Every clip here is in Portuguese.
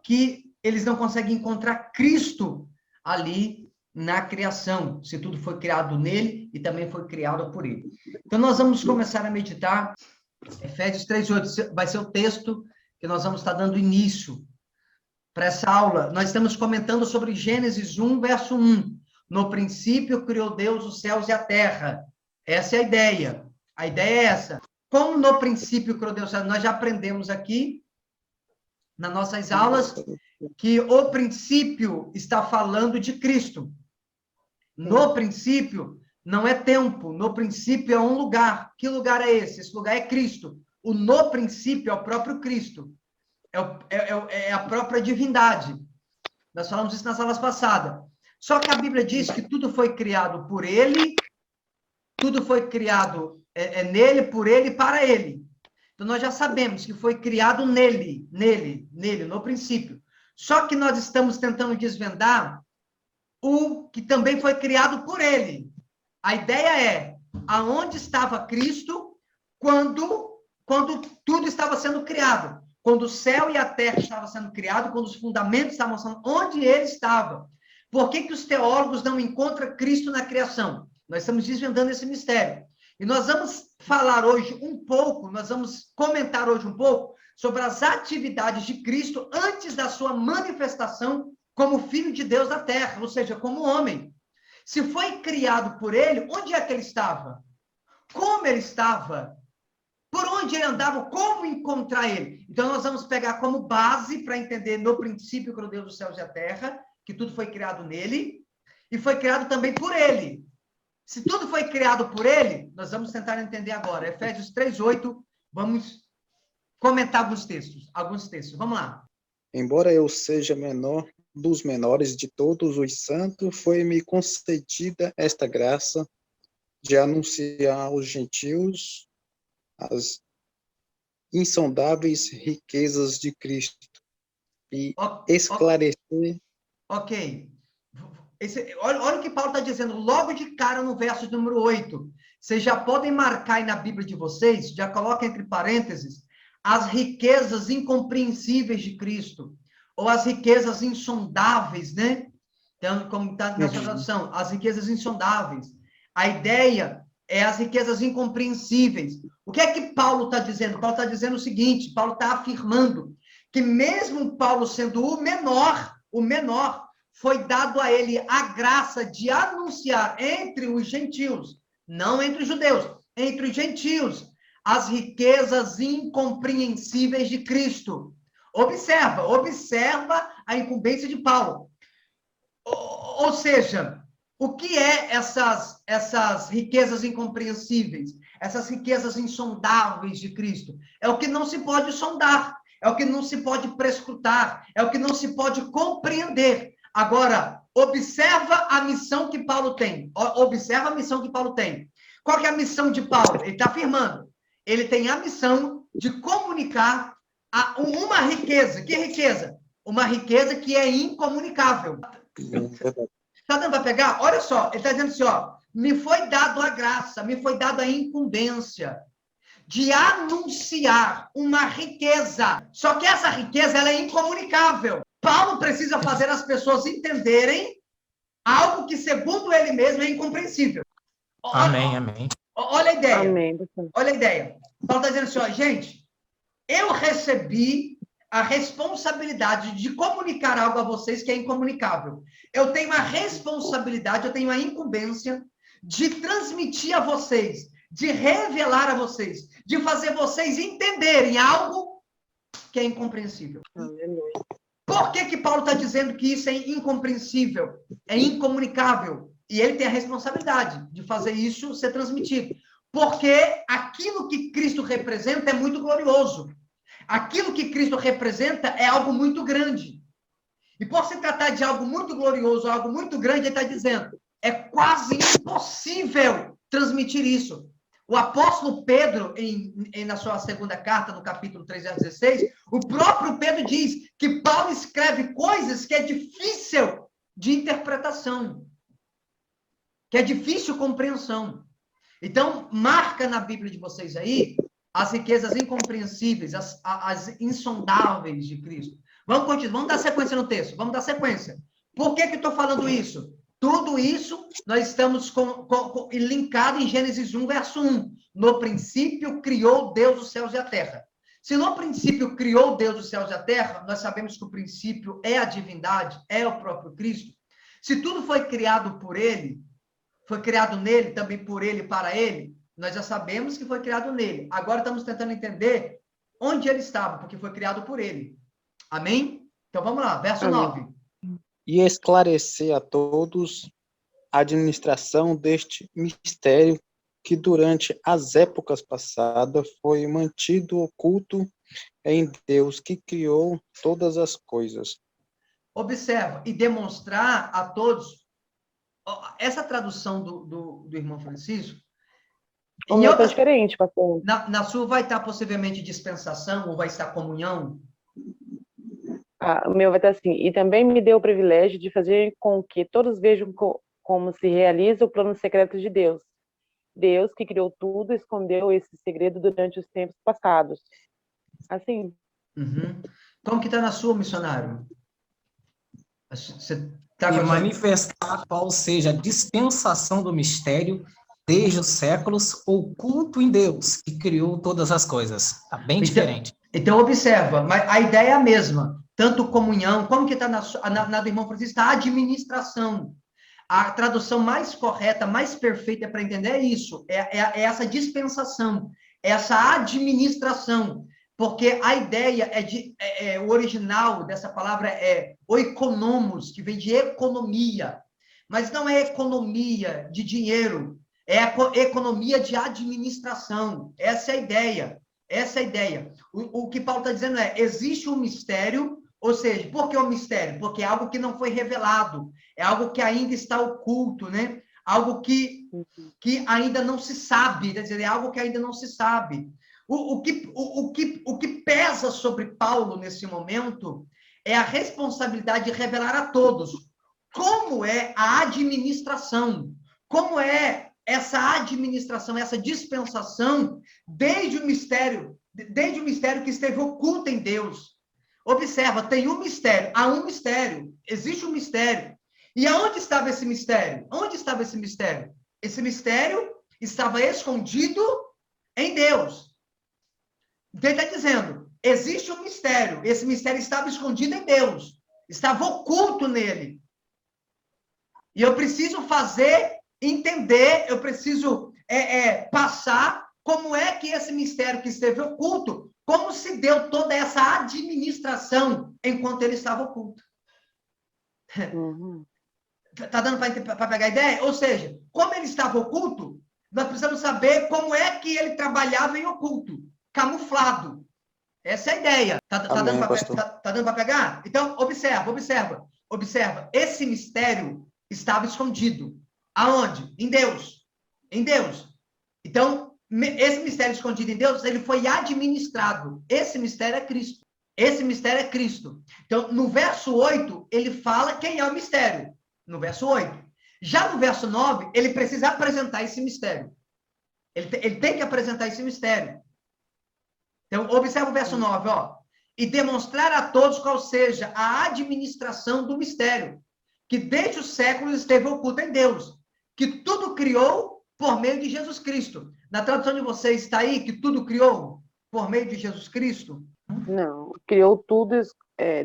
que eles não conseguem encontrar Cristo ali na criação, se tudo foi criado nele e também foi criado por ele. Então, nós vamos começar a meditar. Efésios 3:8 vai ser o texto que nós vamos estar dando início para essa aula. Nós estamos comentando sobre Gênesis 1, verso 1. No princípio criou Deus os céus e a terra. Essa é a ideia. A ideia é essa. Como no princípio criou Deus os céus, nós já aprendemos aqui nas nossas aulas que o princípio está falando de Cristo. No princípio não é tempo, no princípio é um lugar. Que lugar é esse? Esse lugar é Cristo. O no princípio é o próprio Cristo. É a própria divindade. Nós falamos isso nas aulas passadas. Só que a Bíblia diz que tudo foi criado por ele, tudo foi criado nele, por ele e para ele. Então, nós já sabemos que foi criado nele, no princípio. Só que nós estamos tentando desvendar o que também foi criado por ele. A ideia é, aonde estava Cristo quando tudo estava sendo criado? Quando o céu e a terra estavam sendo criados, quando os fundamentos estavam sendo... Onde ele estava? Por que os teólogos não encontram Cristo na criação? Nós estamos desvendando esse mistério. E nós vamos falar hoje um pouco, nós vamos comentar hoje um pouco sobre as atividades de Cristo antes da sua manifestação como Filho de Deus na terra, ou seja, como homem. Se foi criado por ele, onde é que ele estava? Como ele estava? Por onde ele andava? Como encontrar ele? Então, nós vamos pegar como base para entender no princípio criou Deus dos céus e a terra, que tudo foi criado nele, e foi criado também por ele. Se tudo foi criado por ele, nós vamos tentar entender agora. Efésios 3:8, vamos comentar alguns textos. Vamos lá. Embora eu seja menor dos menores de todos os santos, foi-me concedida esta graça de anunciar aos gentios as insondáveis riquezas de Cristo e esclarecer... Ok. Olha o que Paulo está dizendo logo de cara no verso número 8. Vocês já podem marcar aí na Bíblia de vocês, já coloca entre parênteses, as riquezas incompreensíveis de Cristo, ou as riquezas insondáveis, né? Então, como está na sua tradução, as riquezas insondáveis. A ideia é as riquezas incompreensíveis. O que é que Paulo está dizendo? Paulo está dizendo o seguinte, Paulo está afirmando que mesmo Paulo sendo o menor, foi dado a ele a graça de anunciar entre os gentios, não entre os judeus, entre os gentios, as riquezas incompreensíveis de Cristo. Observa a incumbência de Paulo. Ou seja, o que é essas riquezas incompreensíveis? Essas riquezas insondáveis de Cristo? É o que não se pode sondar, é o que não se pode prescrutar, é o que não se pode compreender. Agora, observa a missão que Paulo tem. Observa a missão que Paulo tem. Qual que é a missão de Paulo? Ele está afirmando. Ele tem a missão de comunicar uma riqueza. Que riqueza? Uma riqueza que é incomunicável. Está dando para pegar? Olha só, ele está dizendo assim, ó, me foi dado a graça, me foi dado a incumbência de anunciar uma riqueza. Só que essa riqueza ela é incomunicável. Paulo precisa fazer as pessoas entenderem algo que, segundo ele mesmo, é incompreensível. Amém. Olha a ideia. Amém. Olha a ideia. Paulo está dizendo assim, ó, gente, eu recebi a responsabilidade de comunicar algo a vocês que é incomunicável. Eu tenho a responsabilidade, eu tenho a incumbência de transmitir a vocês, de revelar a vocês, de fazer vocês entenderem algo que é incompreensível. Aleluia. Por que Paulo está dizendo que isso é incompreensível, é incomunicável? E ele tem a responsabilidade de fazer isso ser transmitido. Porque aquilo que Cristo representa é muito glorioso. Aquilo que Cristo representa é algo muito grande. E por se tratar de algo muito glorioso, algo muito grande, ele está dizendo, é quase impossível transmitir isso. O apóstolo Pedro, na sua segunda carta, no capítulo 3, verso 16, o próprio Pedro diz que Paulo escreve coisas que é difícil de interpretação, que é difícil compreensão. Então, marca na Bíblia de vocês aí as riquezas incompreensíveis, as insondáveis de Cristo. Vamos continuar, vamos dar sequência no texto, vamos dar sequência. Por que eu estou falando isso? Tudo isso nós estamos linkado em Gênesis 1, verso 1. No princípio criou Deus os céus e a terra. Se no princípio criou Deus os céus e a terra, nós sabemos que o princípio é a divindade, é o próprio Cristo. Se tudo foi criado por ele, foi criado nele, também por ele e para ele, nós já sabemos que foi criado nele. Agora estamos tentando entender onde ele estava, porque foi criado por ele. Amém? Então vamos lá, verso Amém. 9. E esclarecer a todos a administração deste mistério que durante as épocas passadas foi mantido oculto em Deus que criou todas as coisas. Observa, e demonstrar a todos, essa tradução do irmão Francisco, O meu está diferente, pastor. Na sua vai estar possivelmente dispensação ou vai estar comunhão? O meu vai estar assim, e também me deu o privilégio de fazer com que todos vejam como se realiza o plano secreto de Deus. Deus que criou tudo escondeu esse segredo durante os tempos passados. Assim. Uhum. Como que está na sua, missionário? Você tá e manifestar qual seja a dispensação do mistério desde os séculos, oculto em Deus, que criou todas as coisas. Está bem diferente. Então, observa, mas a ideia é a mesma. Tanto comunhão, como que está na do irmão Francisco? Está administração. A tradução mais correta, mais perfeita para entender é isso. É essa dispensação, essa administração. Porque a ideia o original dessa palavra é oikonomos, que vem de economia. Mas não é economia de dinheiro, é a economia de administração. Essa é a ideia. Essa é a ideia. O que Paulo está dizendo existe um mistério, ou seja, por que um mistério? Porque é algo que não foi revelado, é algo que ainda está oculto, né? Algo que ainda não se sabe, quer dizer, é algo que ainda não se sabe. O que pesa sobre Paulo nesse momento é a responsabilidade de revelar a todos como é a administração, como é essa administração, essa dispensação desde o mistério que esteve oculto em Deus. Observa, tem um mistério, há um mistério, existe um mistério. E aonde estava esse mistério? Onde estava esse mistério? Esse mistério estava escondido em Deus. Então, ele está dizendo, existe um mistério, esse mistério estava escondido em Deus, estava oculto nele. E eu preciso entender, eu preciso passar como é que esse mistério que esteve oculto, como se deu toda essa administração enquanto ele estava oculto. Uhum. Tá dando para pegar a ideia? Ou seja, como ele estava oculto, nós precisamos saber como é que ele trabalhava em oculto, camuflado. Essa é a ideia. Tá dando para pegar? Então, observa. Esse mistério estava escondido. Aonde? Em Deus. Em Deus. Então, esse mistério escondido em Deus, ele foi administrado. Esse mistério é Cristo. Esse mistério é Cristo. Então, no verso 8, ele fala quem é o mistério. No verso 8. Já no verso 9, ele precisa apresentar esse mistério. Ele tem que apresentar esse mistério. Então, observa o verso 9, ó. E demonstrar a todos qual seja a administração do mistério, que desde os séculos esteve oculto em Deus, que tudo criou por meio de Jesus Cristo. Na tradução de vocês está aí que tudo criou por meio de Jesus Cristo? Não, criou tudo,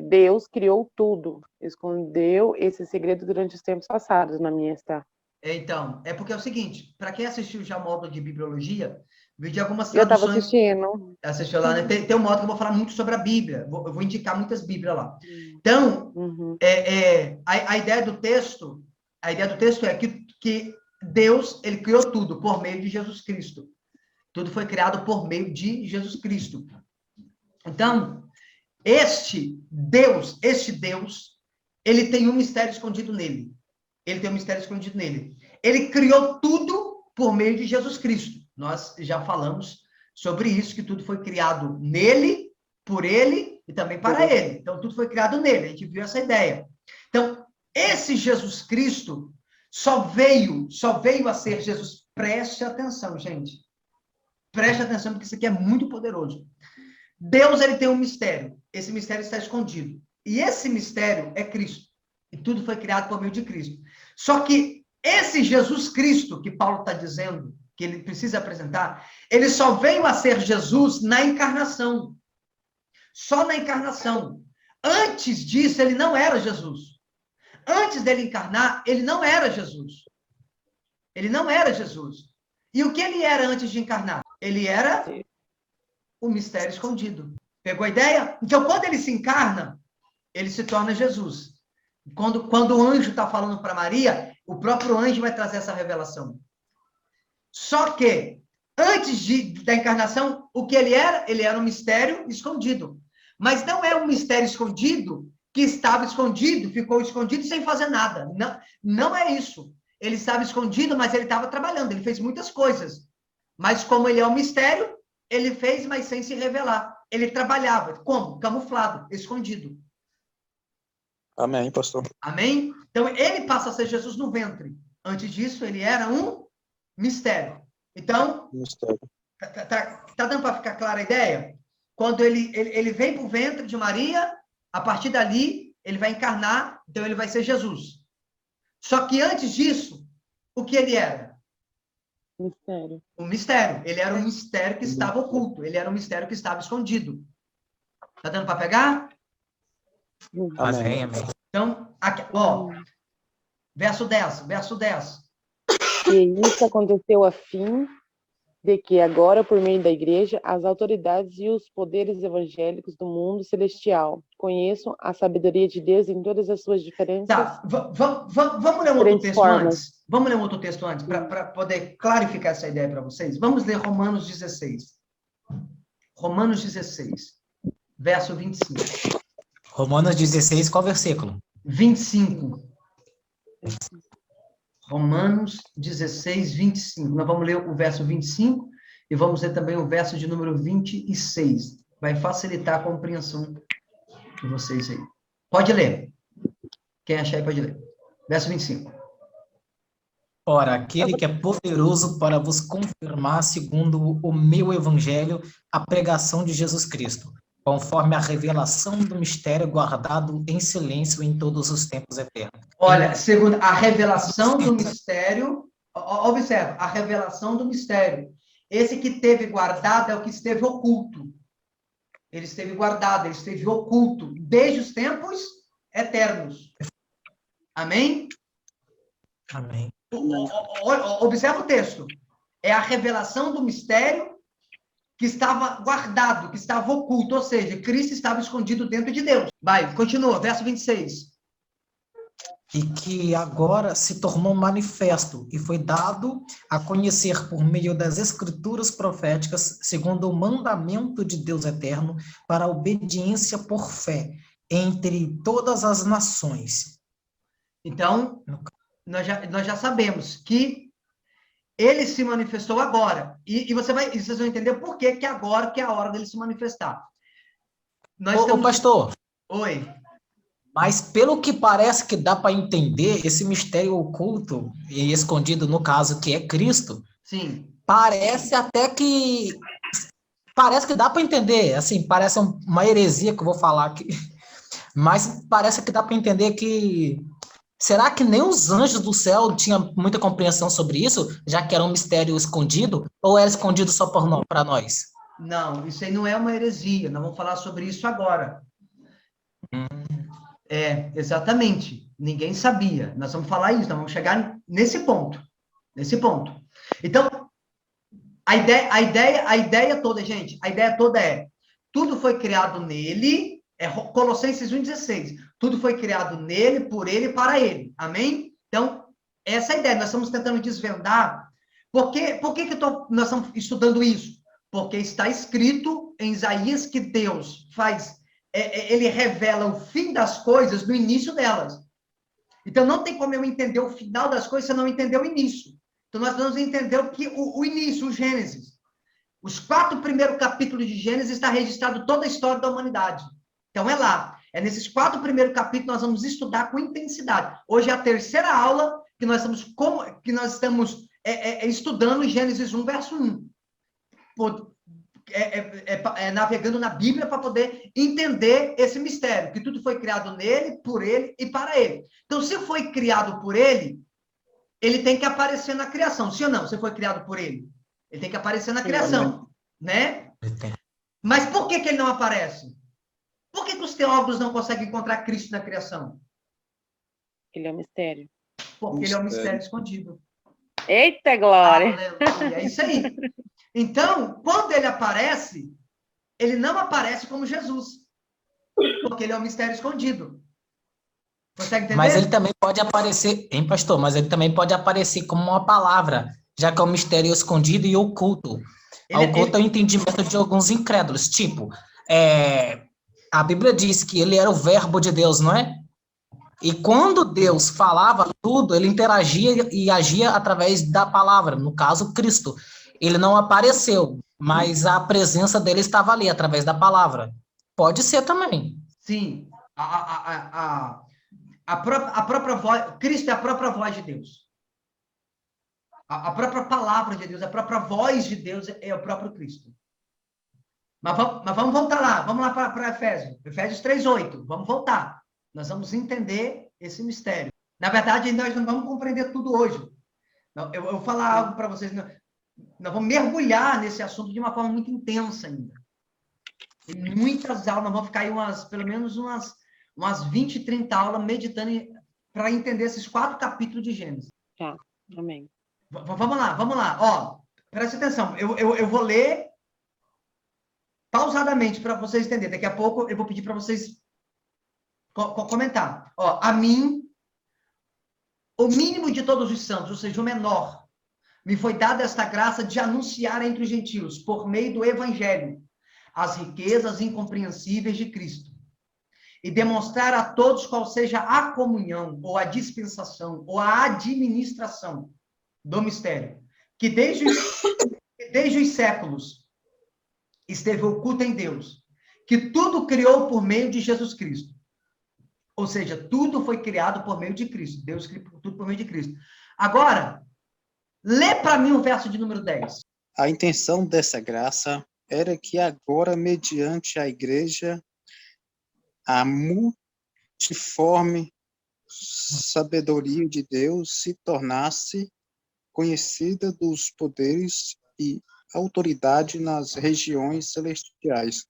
Deus criou tudo, escondeu esse segredo durante os tempos passados, na minha está. Então, é porque é o seguinte, para quem assistiu já o módulo de bibliologia, vi de algumas traduções... Eu estava assistindo. Assistiu lá, né? Tem um módulo que eu vou falar muito sobre a Bíblia, eu vou indicar muitas Bíblias lá. Então, a ideia do texto é que Deus, ele criou tudo por meio de Jesus Cristo. Tudo foi criado por meio de Jesus Cristo. Então, este Deus, ele tem um mistério escondido nele. Ele criou tudo por meio de Jesus Cristo. Nós já falamos sobre isso, que tudo foi criado nele, por ele e também para ele. Então, tudo foi criado nele. A gente viu essa ideia. Então, esse Jesus Cristo só veio a ser Jesus. Preste atenção, gente. Preste atenção, porque isso aqui é muito poderoso. Deus, ele tem um mistério. Esse mistério está escondido. E esse mistério é Cristo. E tudo foi criado por meio de Cristo. Só que esse Jesus Cristo, que Paulo está dizendo, que ele precisa apresentar, ele só veio a ser Jesus na encarnação. Só na encarnação. Antes disso, ele não era Jesus. Antes dele encarnar, ele não era Jesus. Ele não era Jesus. E o que ele era antes de encarnar? Ele era o mistério escondido. Pegou a ideia? Então, quando ele se encarna, ele se torna Jesus. Quando o anjo está falando para Maria, o próprio anjo vai trazer essa revelação. Só que, antes da encarnação, o que ele era? Ele era um mistério escondido. Mas não é um mistério escondido que estava escondido, ficou escondido sem fazer nada. Não, não é isso. Ele estava escondido, mas ele estava trabalhando, ele fez muitas coisas. Mas como ele é um mistério, ele fez, mas sem se revelar. Ele trabalhava. Como? Camuflado, escondido. Amém, pastor. Amém? Então, ele passa a ser Jesus no ventre. Antes disso, ele era um mistério. Então, Mistério. tá dando para ficar clara a ideia? Quando ele vem para o ventre de Maria, a partir dali, ele vai encarnar, então ele vai ser Jesus. Só que antes disso, o que ele era? Mistério. Um mistério. Ele era um mistério que estava oculto. Ele era um mistério que estava escondido. Tá dando para pegar? Amém, amém. Então, aqui, ó, verso 10. E isso aconteceu a fim de que agora, por meio da igreja, as autoridades e os poderes evangélicos do mundo celestial conheçam a sabedoria de Deus em todas as suas diferenças. Tá, vamos ler um outro texto antes? Vamos ler um outro texto antes, para poder clarificar essa ideia para vocês? Vamos ler Romanos 16. Romanos 16, verso 25. Romanos 16, qual versículo? 25. Romanos 16, 25. Nós vamos ler o verso 25 e vamos ler também o verso de número 26. Vai facilitar a compreensão de vocês aí. Pode ler. Quem achar aí pode ler. Verso 25. Ora, aquele que é poderoso para vos confirmar, segundo o meu evangelho, a pregação de Jesus Cristo, conforme a revelação do mistério guardado em silêncio em todos os tempos eternos. Olha, segundo a revelação do mistério, observa, a revelação do mistério. Esse que teve guardado é o que esteve oculto. Ele esteve guardado, ele esteve oculto desde os tempos eternos. Amém? Amém. Observa o texto. É a revelação do mistério que estava guardado, que estava oculto, ou seja, Cristo estava escondido dentro de Deus. Vai, continua, verso 26. E que agora se tornou manifesto e foi dado a conhecer por meio das escrituras proféticas, segundo o mandamento de Deus eterno, para a obediência por fé entre todas as nações. Então, nós já sabemos que ele se manifestou agora. E vocês vão entender por que agora que é a hora dele se manifestar. Ô, pastor. Oi. Mas pelo que parece que dá para entender, esse mistério oculto e escondido, no caso, que é Cristo, sim, parece que dá para entender, assim, parece uma heresia que eu vou falar aqui, mas parece que dá para entender que será que nem os anjos do céu tinham muita compreensão sobre isso, já que era um mistério escondido, ou era escondido só para nós? Não, isso aí não é uma heresia, nós vamos falar sobre isso agora. É, exatamente. Ninguém sabia. Nós vamos falar isso, nós vamos chegar nesse ponto. Então, a ideia toda, gente, a ideia toda é, tudo foi criado nele, é Colossenses 1,16. Tudo foi criado nele, por ele e para ele. Amém? Então, essa é a ideia. Nós estamos tentando desvendar. Por que nós estamos estudando isso? Porque está escrito em Isaías que Deus ele revela o fim das coisas no início delas. Então, não tem como eu entender o final das coisas se eu não entender o início. Então, nós vamos entender o início, o Gênesis. Os 4 primeiros capítulos de Gênesis está registrado toda a história da humanidade. Então, é lá. É nesses 4 primeiros capítulos que nós vamos estudar com intensidade. Hoje é a terceira aula que nós estamos estudando Gênesis 1, verso 1. navegando na Bíblia para poder entender esse mistério, que tudo foi criado nele, por ele e para ele. Então, se foi criado por ele, ele tem que aparecer na criação, sim ou não? Se foi criado por ele, ele tem que aparecer na criação, né? Mas por que ele não aparece? Por que os teólogos não conseguem encontrar Cristo na criação? Ele é um mistério. Porque ele é um mistério escondido. Eita, glória! Aleluia, é isso aí. Então, quando ele aparece, ele não aparece como Jesus, porque ele é um mistério escondido. Consegue entender? Mas ele também pode aparecer, hein, pastor? Mas ele também pode aparecer como uma palavra, já que é um mistério escondido e oculto. Oculto é o entendimento de alguns incrédulos. Tipo, a Bíblia diz que ele era o verbo de Deus, não é? E quando Deus falava tudo, ele interagia e agia através da palavra, no caso, Cristo. Ele não apareceu, mas a presença dele estava ali, através da palavra. Pode ser também. Sim. A própria voz, Cristo é a própria voz de Deus. A própria palavra de Deus, a própria voz de Deus é o próprio Cristo. Mas vamos voltar lá, vamos lá para Efésios 3:8. Vamos voltar. Nós vamos entender esse mistério. Na verdade, nós não vamos compreender tudo hoje. Eu vou falar algo para vocês. Nós vamos mergulhar nesse assunto de uma forma muito intensa ainda. Tem muitas aulas, nós vamos ficar aí pelo menos umas 20, 30 aulas meditando para entender esses 4 capítulos de Gênesis. Tá, amém. Vamos lá. Ó, presta atenção. Eu vou ler pausadamente para vocês entenderem. Daqui a pouco eu vou pedir para vocês comentar. Ó, a mim, o mínimo de todos os santos, ou seja, o menor, me foi dada esta graça de anunciar entre os gentios, por meio do evangelho, as riquezas incompreensíveis de Cristo, e demonstrar a todos qual seja a comunhão, ou a dispensação, ou a administração do mistério, que desde os séculos esteve oculto em Deus, que tudo criou por meio de Jesus Cristo. Ou seja, tudo foi criado por meio de Cristo. Deus criou tudo por meio de Cristo. Agora, lê para mim o verso de número 10. A intenção dessa graça era que agora, mediante a igreja, a multiforme sabedoria de Deus se tornasse conhecida dos poderes e autoridade nas regiões celestiais.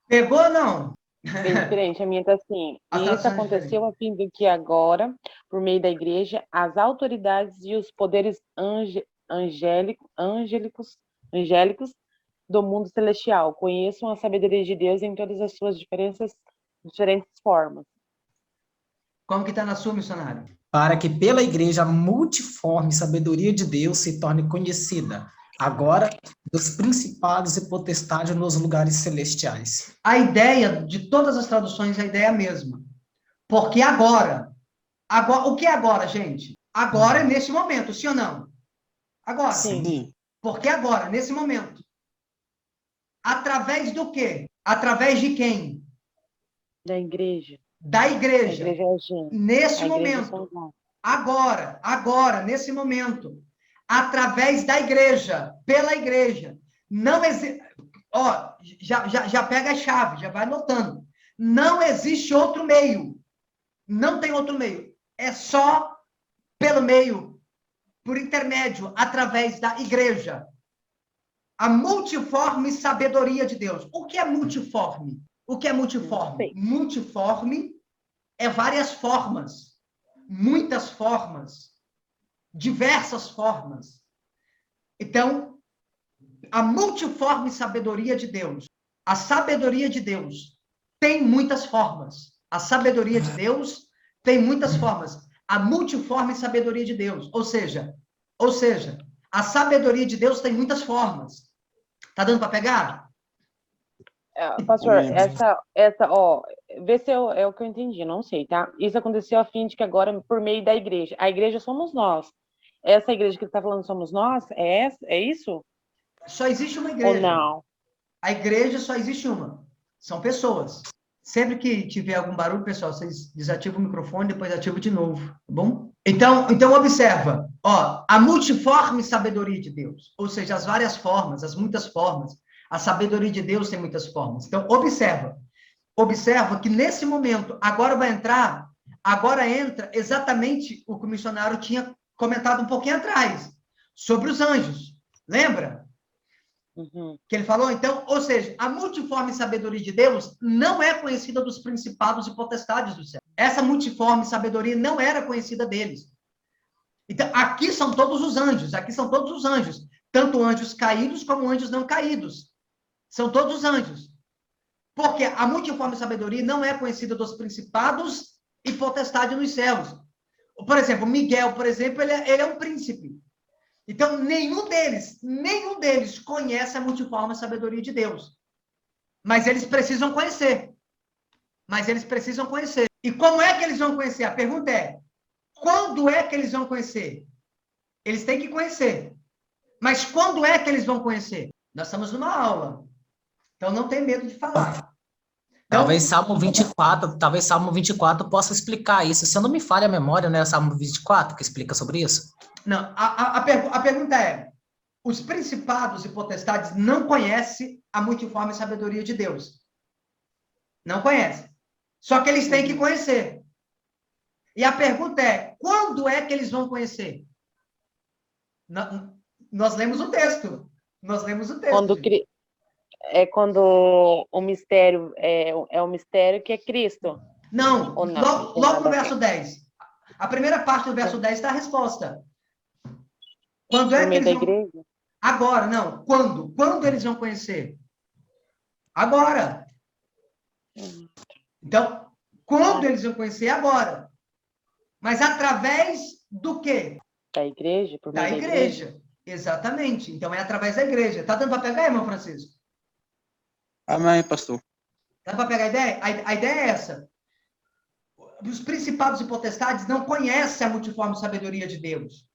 Pegou ou não? Bem diferente, a minha tá assim. Isso aconteceu a fim de que agora, por meio da igreja, as autoridades e os poderes angélicos do mundo celestial conheçam a sabedoria de Deus em todas as suas diferentes formas. Como que está na sua, missionário? Para que pela igreja a multiforme sabedoria de Deus se torne conhecida, agora dos principados e potestades nos lugares celestiais. A ideia de todas as traduções é a ideia mesma. Porque agora, o que é agora, gente? Agora é nesse momento, sim ou não? Agora. Sim. Porque agora, nesse momento. Através do quê? Através de quem? Da igreja. Da igreja. A igreja é a gente. Nesse a momento. Agora, nesse momento. Através da igreja, pela igreja. Não existe. Ó, já pega a chave, já vai anotando. Não existe outro meio. Não tem outro meio. É só pelo meio, por intermédio, através da igreja. A multiforme sabedoria de Deus. O que é multiforme? O que é multiforme? Multiforme é várias formas, muitas formas, diversas formas. Então, a multiforme sabedoria de Deus, a sabedoria de Deus tem muitas formas. A sabedoria de Deus tem muitas formas. A multiforme sabedoria de Deus, ou seja, a sabedoria de Deus tem muitas formas. Tá dando para pegar? Pastor, vê se é o que eu entendi, não sei, tá? Isso aconteceu a fim de que agora, por meio da igreja, a igreja somos nós. Essa igreja que ele está falando somos nós? É isso? Só existe uma igreja. Ou não? A igreja só existe uma. São pessoas. Sempre que tiver algum barulho, pessoal, vocês desativam o microfone, depois ativam de novo, tá bom? Então observa, ó, a multiforme sabedoria de Deus, ou seja, as várias formas, as muitas formas, A sabedoria de Deus tem muitas formas. Então, observa que nesse momento, agora entra exatamente o que o missionário tinha comentado um pouquinho atrás, sobre os anjos. Lembra? Uhum. Que ele falou, então, ou seja, a multiforme sabedoria de Deus não é conhecida dos principados e potestades do céu. Essa multiforme sabedoria não era conhecida deles. Então, aqui são todos os anjos, tanto anjos caídos como anjos não caídos. São todos anjos. Porque a multiforme sabedoria não é conhecida dos principados e potestades nos céus. Por exemplo, Miguel, por exemplo, ele é um príncipe. Então, nenhum deles conhece a multiforme sabedoria de Deus. Mas eles precisam conhecer. E como é que eles vão conhecer? A pergunta é, quando é que eles vão conhecer? Eles têm que conhecer. Mas quando é que eles vão conhecer? Nós estamos numa aula. Então, não tem medo de falar. Então, talvez Salmo 24 possa explicar isso. Se eu não me falha a memória, né? Salmo 24 que explica sobre isso. Não, a pergunta é, os principados e potestades não conhecem a multiforme sabedoria de Deus. Não conhecem. Só que eles têm que conhecer. E a pergunta é, quando é que eles vão conhecer? Nós lemos o texto. Quando o mistério é o mistério que é Cristo. Não, Ou não? logo no verso 10. A primeira parte do verso 10 está a resposta. Quando é que eles vão... igreja? Agora, não. Quando? Quando eles vão conhecer? Agora. Então, quando eles vão conhecer? Agora. Mas através do quê? Da igreja? Por meio da igreja. Exatamente. Então, é através da igreja. Tá dando para pegar, irmão Francisco? Amém, pastor. Dá para pegar a ideia? A ideia é essa. Os principados e potestades não conhecem a multiforme sabedoria de Deus.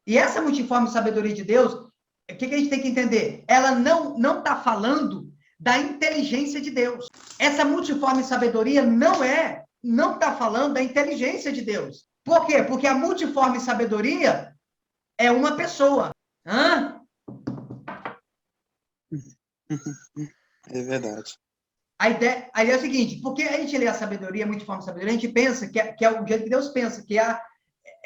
E essa multiforme sabedoria de Deus, o que a gente tem que entender? Ela não está falando da inteligência de Deus. Essa multiforme sabedoria não está falando da inteligência de Deus. Por quê? Porque a multiforme sabedoria é uma pessoa. Hã? É verdade. A ideia é a seguinte, porque a gente lê a sabedoria, a multiforme sabedoria, a gente pensa que é o jeito que Deus pensa, que é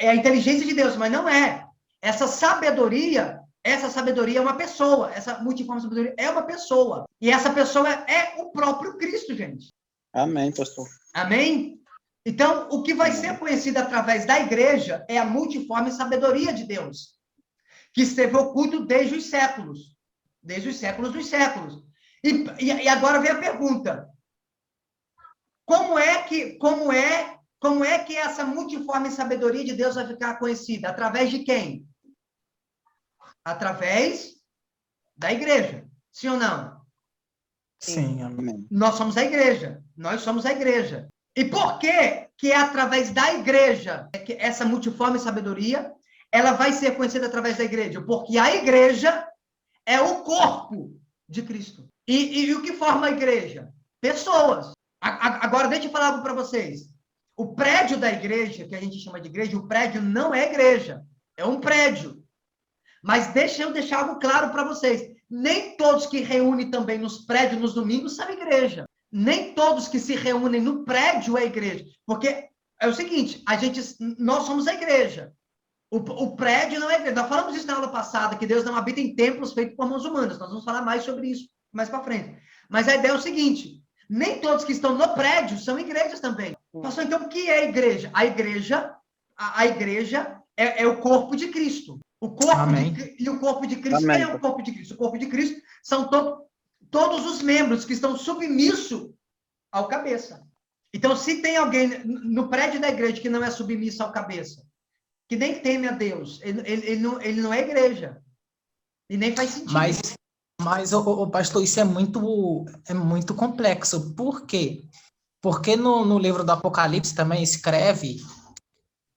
a inteligência de Deus, mas não é. Essa sabedoria é uma pessoa. Essa multiforme sabedoria é uma pessoa. E essa pessoa é o próprio Cristo, gente. Amém, pastor. Amém? Então, o que vai ser conhecido através da igreja é a multiforme sabedoria de Deus, que esteve oculto desde os séculos dos séculos. E agora vem a pergunta: como é que essa multiforme sabedoria de Deus vai ficar conhecida? Através de quem? Através da igreja. Sim ou não? Sim, amém. Nós somos a igreja. E por que é através da igreja que essa multiforme sabedoria ela vai ser conhecida através da igreja? Porque a igreja é o corpo de Cristo. E o que forma a igreja? Pessoas. Agora, deixa eu falar algo para vocês. O prédio da igreja, que a gente chama de igreja, o prédio não é igreja. É um prédio. Mas deixa eu deixar algo claro para vocês. Nem todos que reúnem também nos prédios nos domingos são igreja. Nem todos que se reúnem no prédio é igreja. Porque é o seguinte, nós somos a igreja. O prédio não é igreja. Nós falamos isso na aula passada, que Deus não habita em templos feitos por mãos humanas. Nós vamos falar mais sobre isso mais para frente. Mas a ideia é o seguinte, nem todos que estão no prédio são igrejas também. Pastor, então o que é a igreja? A igreja é o corpo de Cristo. E o corpo de Cristo, Amém. quem é o corpo de Cristo? O corpo de Cristo são todos os membros que estão submissos ao cabeça. Então, se tem alguém no prédio da igreja que não é submisso ao cabeça, que nem teme a Deus, ele não é igreja. E nem faz sentido. Mas o pastor, isso é muito complexo. Por quê? Porque no livro do Apocalipse também escreve,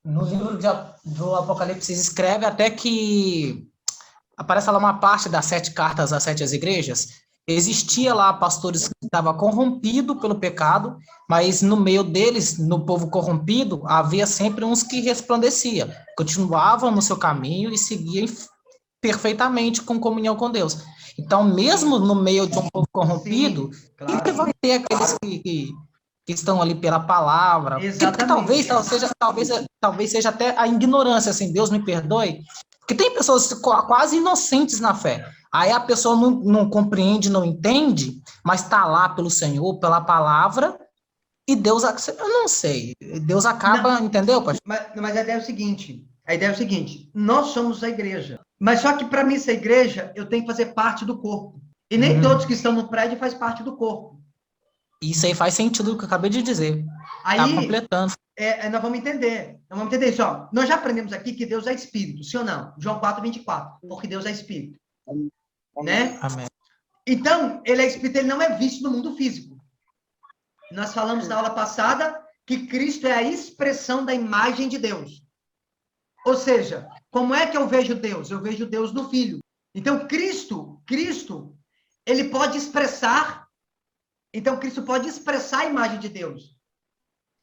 no livro do Apocalipse escreve até que aparece lá uma parte das 7 cartas às 7 igrejas. Existia lá pastores que estavam corrompidos pelo pecado, mas no meio deles, no povo corrompido, havia sempre uns que resplandeciam, continuavam no seu caminho e seguiam perfeitamente com comunhão com Deus. Então, mesmo no meio de um povo corrompido, Sim, sempre claro. vai ter aqueles que estão ali pela palavra. Que Exatamente. talvez seja até a ignorância, assim, Deus me perdoe. Porque tem pessoas quase inocentes na fé. Aí a pessoa não compreende, não entende, mas está lá pelo Senhor, pela palavra, e Deus, eu não sei, Deus acaba, Não, entendeu, pastor? mas a ideia é o seguinte, nós somos a igreja, mas só que para mim ser igreja, eu tenho que fazer parte do corpo. E nem todos que estão no prédio faz parte do corpo. Isso aí faz sentido o que eu acabei de dizer. Está Aí, completando. nós vamos entender. Nós vamos entender isso. Ó. Nós já aprendemos aqui que Deus é espírito, sim ou não? João 4:24, porque Deus é espírito. Amém. Né? Amém. Então, ele é espírito, ele não é visto no mundo físico. Nós falamos na aula passada que Cristo é a expressão da imagem de Deus. Ou seja, como é que eu vejo Deus? Eu vejo Deus no Filho. Então, Cristo, ele pode expressar. Então, Cristo pode expressar a imagem de Deus.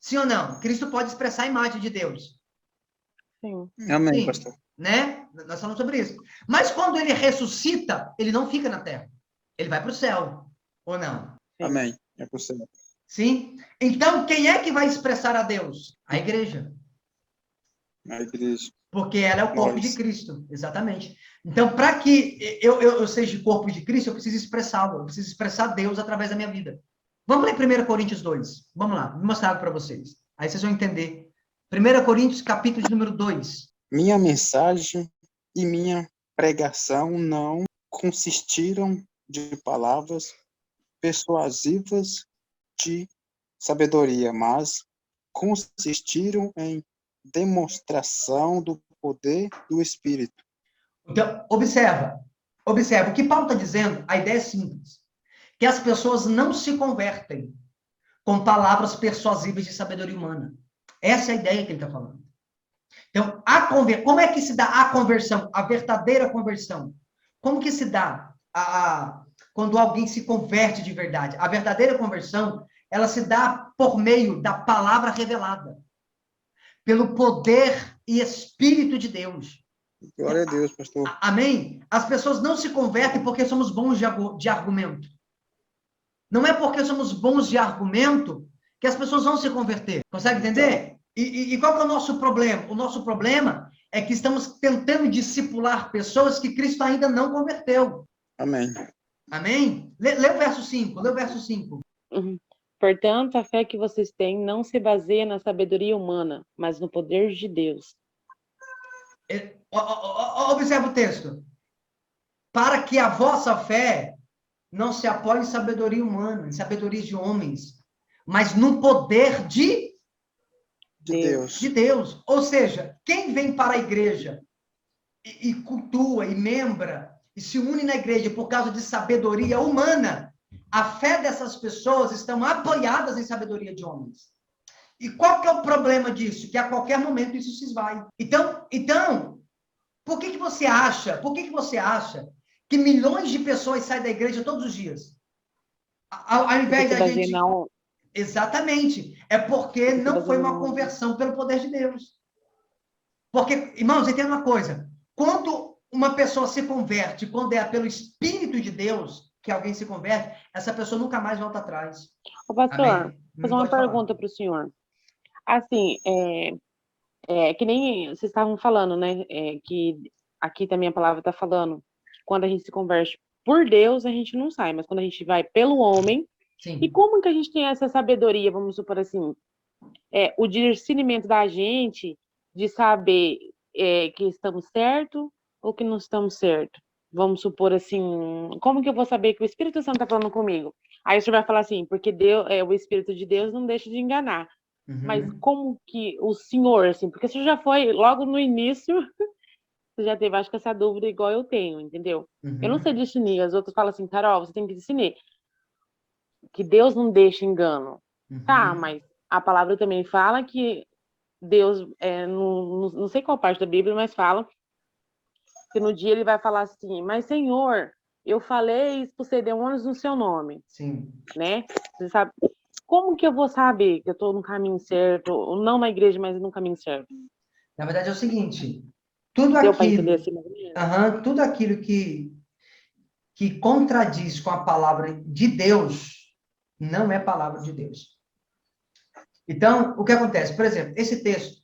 Sim ou não? Cristo pode expressar a imagem de Deus. Sim. Amém, Sim, pastor. né? Nós falamos sobre isso. Mas quando ele ressuscita, ele não fica na terra. Ele vai para o céu. Ou não? Sim. Amém. É possível. Sim? Então, quem é que vai expressar a Deus? A igreja. A igreja. Porque ela é o corpo Nós. de Cristo. Exatamente. Então, para que eu seja corpo de Cristo, eu preciso expressá-lo. Eu preciso expressar Deus através da minha vida. Vamos ler 1 Coríntios 2. Vamos lá. Vou mostrar para vocês. Aí vocês vão entender. 1 Coríntios, capítulo de número 2. Minha mensagem e minha pregação não consistiram de palavras persuasivas de sabedoria, mas consistiram em demonstração do poder do Espírito. Então, observa. O que Paulo está dizendo, a ideia é simples. Que as pessoas não se convertem com palavras persuasivas de sabedoria humana. Essa é a ideia que ele está falando. Então, como é que se dá a conversão, a verdadeira conversão? Como que se dá quando alguém se converte de verdade? A verdadeira conversão, ela se dá por meio da palavra revelada, pelo poder e Espírito de Deus. Glória a Deus, pastor. Amém? As pessoas não se convertem porque somos bons de argumento. Não é porque somos bons de argumento que as pessoas vão se converter. Consegue entender? E qual que é o nosso problema? O nosso problema é que estamos tentando discipular pessoas que Cristo ainda não converteu. Amém. Amém? Lê o verso 5. Lê o verso 5. Portanto, a fé que vocês têm não se baseia na sabedoria humana, mas no poder de Deus. Observa o texto. Para que a vossa fé não se apoie em sabedoria humana, em sabedoria de homens, mas no poder de Deus. De Deus. Ou seja, quem vem para a igreja e cultua e membra e se une na igreja por causa de sabedoria humana, a fé dessas pessoas estão apoiadas em sabedoria de homens. E qual que é o problema disso? Que a qualquer momento isso se esvai. Então, por que você acha que milhões de pessoas saem da igreja todos os dias? Ao invés da gente... Não... Exatamente. É porque não foi uma conversão pelo poder de Deus. Porque, irmãos, entenda uma coisa. Quando uma pessoa se converte, quando é pelo Espírito de Deus que alguém se converte, essa pessoa nunca mais volta atrás. Ô, pastor, vou fazer uma pergunta para o senhor. Assim, que nem vocês estavam falando, né? Que aqui também a palavra está falando. Quando a gente se converte por Deus, a gente não sai. Mas quando a gente vai pelo homem... Sim. E como que a gente tem essa sabedoria, vamos supor assim, o discernimento da gente de saber que estamos certo ou que não estamos certo? Vamos supor assim, como que eu vou saber que o Espírito Santo está falando comigo? Aí o senhor vai falar assim, porque Deus, o Espírito de Deus não deixa de enganar. Uhum. Mas como que o senhor, assim, porque você já foi logo no início, você já teve, acho que essa dúvida igual eu tenho, entendeu? Uhum. Eu não sei discernir, as outras falam assim, Carol, você tem que discernir. Que Deus não deixa engano. Uhum. Tá, mas a palavra também fala que Deus, não sei qual parte da Bíblia, mas fala que no dia ele vai falar assim, mas Senhor, eu falei, expulsei demônios no seu nome. Sim. Né? Você sabe, como que eu vou saber que eu estou no caminho certo, ou não na igreja, mas no caminho certo? Na verdade é o seguinte, tudo Deu para aquilo... entender assim, mais ou menos? Tudo aquilo que que contradiz com a palavra de Deus, não é palavra de Deus. Então, o que acontece? Por exemplo, esse texto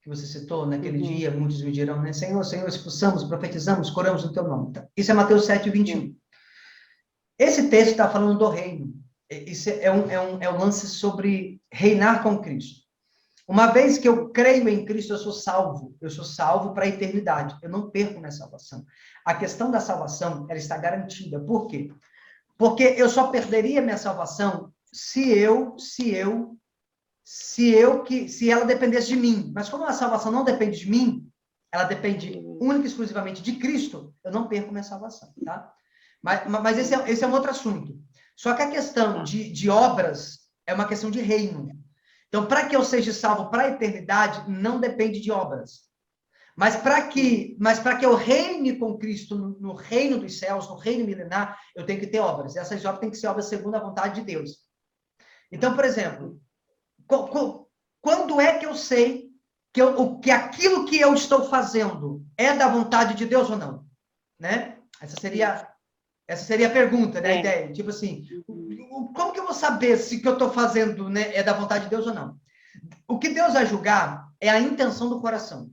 que você citou naquele dia, muitos me dirão, né? Senhor, Senhor, expulsamos, profetizamos, coramos no teu nome. Isso é Mateus 7, 21. Esse texto está falando do reino. Isso é um lance sobre reinar com Cristo. Uma vez que eu creio em Cristo, eu sou salvo para a eternidade, eu não perco minha salvação. A questão da salvação, ela está garantida. Por quê? Porque eu só perderia minha salvação se ela dependesse de mim. Mas como a salvação não depende de mim, ela depende única e exclusivamente de Cristo, eu não perco minha salvação, tá? Mas esse é um outro assunto. Só que a questão de obras é uma questão de reino. Então, para que eu seja salvo para a eternidade, não depende de obras. Mas para que eu reine com Cristo no reino dos céus, no reino milenar, eu tenho que ter obras. E essas obras têm que ser obras segundo a vontade de Deus. Então, por exemplo, quando é que eu sei que aquilo que eu estou fazendo é da vontade de Deus ou não? Né? Essa seria a pergunta, né? A ideia. Tipo assim, como que eu vou saber se o que eu estou fazendo, né, é da vontade de Deus ou não? O que Deus vai julgar é a intenção do coração.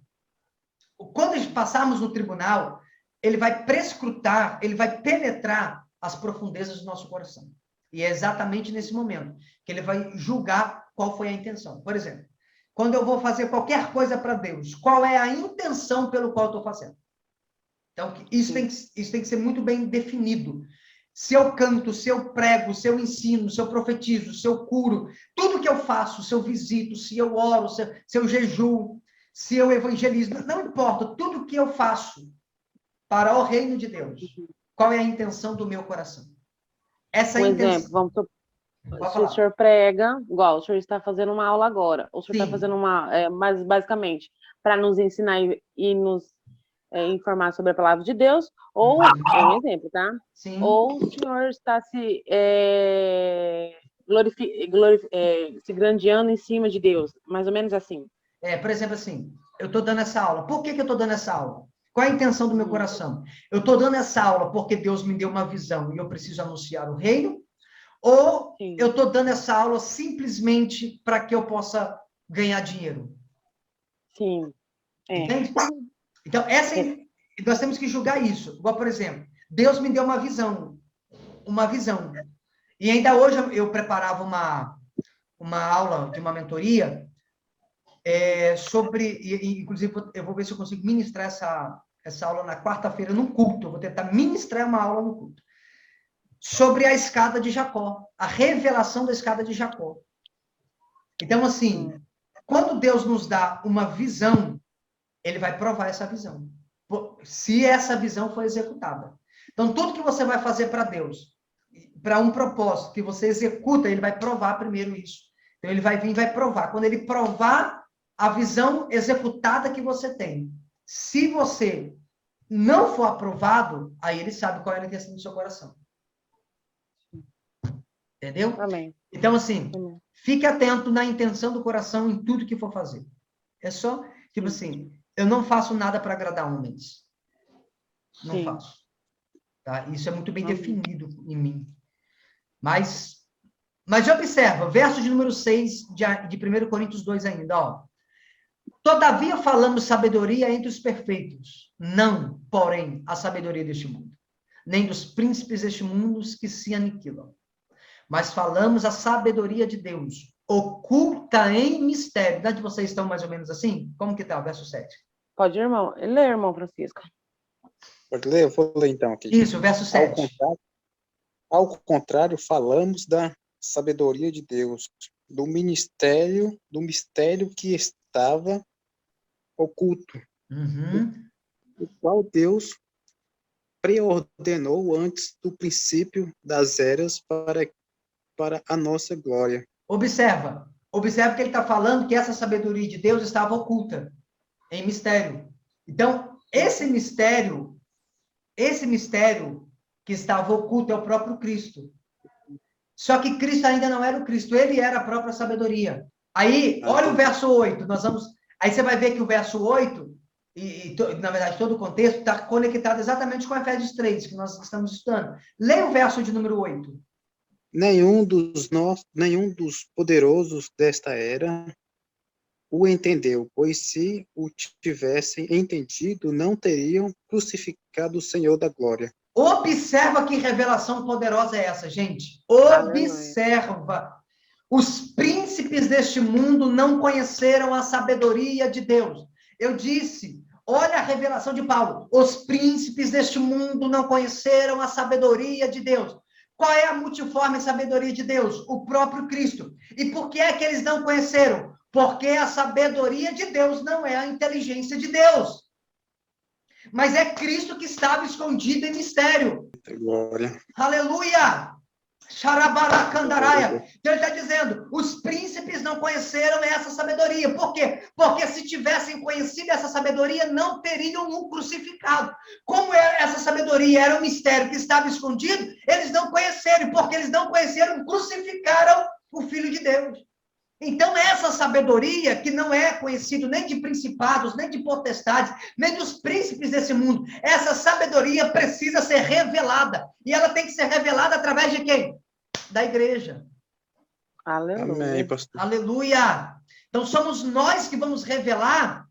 Quando passarmos no tribunal, ele vai prescrutar, ele vai penetrar as profundezas do nosso coração. E é exatamente nesse momento que ele vai julgar qual foi a intenção. Por exemplo, quando eu vou fazer qualquer coisa para Deus, qual é a intenção pelo qual eu estou fazendo? Então, isso tem que ser muito bem definido. Se eu canto, se eu prego, se eu ensino, se eu profetizo, se eu curo, tudo que eu faço, se eu visito, se eu oro, se eu jejuo, se eu evangelizo, não importa, tudo que eu faço para o reino de Deus, qual é a intenção do meu coração? Essa intenção. Exemplo, se o senhor prega, igual o senhor está fazendo uma aula agora, o senhor está fazendo mas basicamente, para nos ensinar e nos informar sobre a palavra de Deus, ou, é um exemplo, tá? Sim. Ou o senhor está se se grandeando em cima de Deus, mais ou menos assim. Por exemplo, assim, eu estou dando essa aula. Por que eu estou dando essa aula? Qual é a intenção do meu coração? Eu estou dando essa aula porque Deus me deu uma visão e eu preciso anunciar o reino? Ou eu estou dando essa aula simplesmente para que eu possa ganhar dinheiro? Sim. Entende? Então, nós temos que julgar isso. Igual, por exemplo, Deus me deu uma visão. E ainda hoje eu preparava uma aula de uma mentoria sobre, inclusive, eu vou ver se eu consigo ministrar essa aula na quarta-feira num culto. Eu vou tentar ministrar uma aula no culto. Sobre a escada de Jacó, a revelação da escada de Jacó. Então, assim, quando Deus nos dá uma visão, ele vai provar essa visão. Se essa visão for executada. Então, tudo que você vai fazer para Deus, para um propósito que você executa, ele vai provar primeiro isso. Então, ele vai vir e vai provar. Quando ele provar a visão executada que você tem, se você não for aprovado, aí ele sabe qual é a intenção do seu coração. Entendeu? Amém. Então, assim, fique atento na intenção do coração em tudo que for fazer. É só, tipo assim, eu não faço nada para agradar homens. Não faço. Tá? Isso é muito bem definido em mim. Mas observa, verso de número 6 de 1 Coríntios 2 ainda, ó. Todavia falamos sabedoria entre os perfeitos, não, porém, a sabedoria deste mundo, nem dos príncipes deste mundo que se aniquilam. Mas falamos a sabedoria de Deus, oculta em mistério. Verdade, vocês estão mais ou menos assim? Como que está o verso 7? Pode ir, irmão. Lê, irmão Francisco. Pode ler? Eu vou ler então aqui. Isso, verso 7. Ao contrário, falamos da sabedoria de Deus, do mistério que estava oculto, o qual Deus preordenou antes do princípio das eras para a nossa glória. Observa que ele está falando que essa sabedoria de Deus estava oculta, em mistério. Então, esse mistério que estava oculto é o próprio Cristo. Só que Cristo ainda não era o Cristo, ele era a própria sabedoria. Aí, olha o verso 8, aí você vai ver que o verso 8 na verdade, todo o contexto está conectado exatamente com Efésios 3, que nós estamos estudando. Leia o verso de número 8. Nenhum dos poderosos desta era o entendeu, pois se o tivessem entendido, não teriam crucificado o Senhor da glória. Observa que revelação poderosa é essa, gente. Aleluia. Observa. Os príncipes deste mundo não conheceram a sabedoria de Deus. Eu disse, olha a revelação de Paulo. Os príncipes deste mundo não conheceram a sabedoria de Deus. Qual é a multiforme sabedoria de Deus? O próprio Cristo. E por que é que eles não conheceram? Porque a sabedoria de Deus não é a inteligência de Deus. Mas é Cristo que estava escondido em mistério. Glória. Aleluia! Xarabaracandaraya. Então ele está dizendo, os príncipes não conheceram essa sabedoria. Por quê? Porque se tivessem conhecido essa sabedoria, não teriam um crucificado. Como essa sabedoria era um mistério que estava escondido, eles não conheceram. Porque eles não conheceram, crucificaram o Filho de Deus. Então, essa sabedoria, que não é conhecido nem de principados, nem de potestades, nem dos príncipes desse mundo, essa sabedoria precisa ser revelada. E ela tem que ser revelada através de quem? Da igreja. Aleluia. Amém, pastor. Aleluia! Então, somos nós que vamos revelar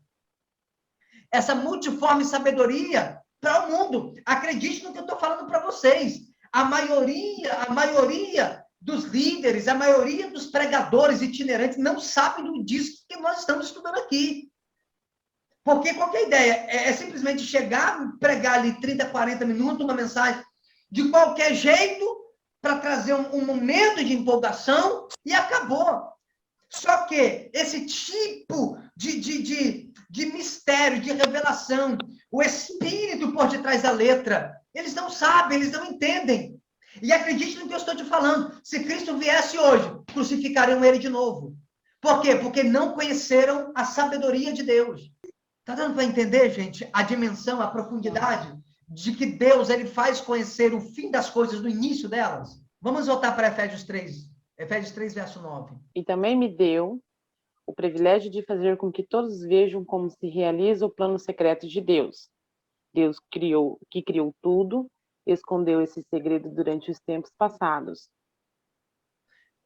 essa multiforme sabedoria para o mundo. Acredite no que eu estou falando para vocês. A maioria dos líderes, a maioria dos pregadores itinerantes não sabem disso que nós estamos estudando aqui. Porque qualquer ideia é simplesmente chegar, pregar ali 30, 40 minutos, uma mensagem de qualquer jeito, para trazer um momento de empolgação, e acabou. Só que esse tipo de mistério, de revelação, o espírito por detrás da letra, eles não sabem, eles não entendem. E acredite no que eu estou te falando. Se Cristo viesse hoje, crucificariam ele de novo. Por quê? Porque não conheceram a sabedoria de Deus. Está dando para entender, gente, a dimensão, a profundidade de que Deus ele faz conhecer o fim das coisas no início delas? Vamos voltar para Efésios 3. Efésios 3, verso 9. E também me deu o privilégio de fazer com que todos vejam como se realiza o plano secreto de Deus. Deus que criou tudo, escondeu esse segredo durante os tempos passados.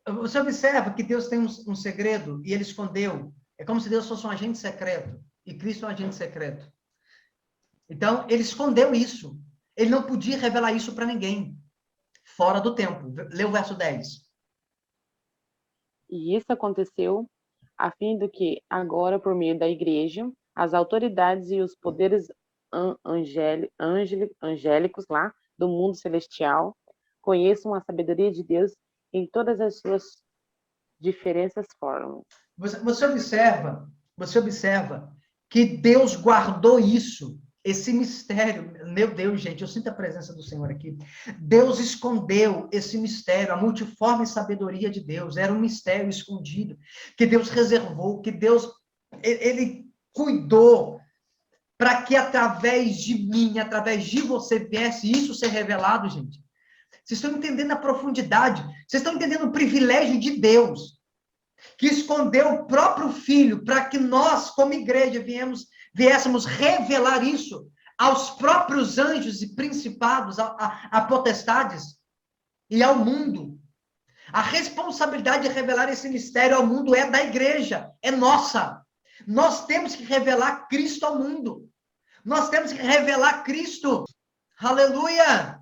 Você observa que Deus tem um segredo e ele escondeu. É como se Deus fosse um agente secreto e Cristo é um agente secreto. Então, ele escondeu isso. Ele não podia revelar isso para ninguém. Fora do tempo. Lê o verso 10. E isso aconteceu a fim de que, agora, por meio da igreja, as autoridades e os poderes angélicos lá do mundo celestial conheçam a sabedoria de Deus em todas as suas diferentes formas. Você observa que Deus guardou isso, esse mistério. Meu Deus, gente, eu sinto a presença do Senhor aqui. Deus escondeu esse mistério, a multiforme sabedoria de Deus. Era um mistério escondido, que Deus reservou, que Deus, ele cuidou para que através de mim, através de você, viesse isso ser revelado, gente. Vocês estão entendendo a profundidade? Vocês estão entendendo o privilégio de Deus, que escondeu o próprio Filho para que nós, como igreja, viéssemos revelar isso aos próprios anjos e principados, a potestades e ao mundo. A responsabilidade de revelar esse mistério ao mundo é da igreja, é nossa. Nós temos que revelar Cristo ao mundo. Nós temos que revelar Cristo. Aleluia!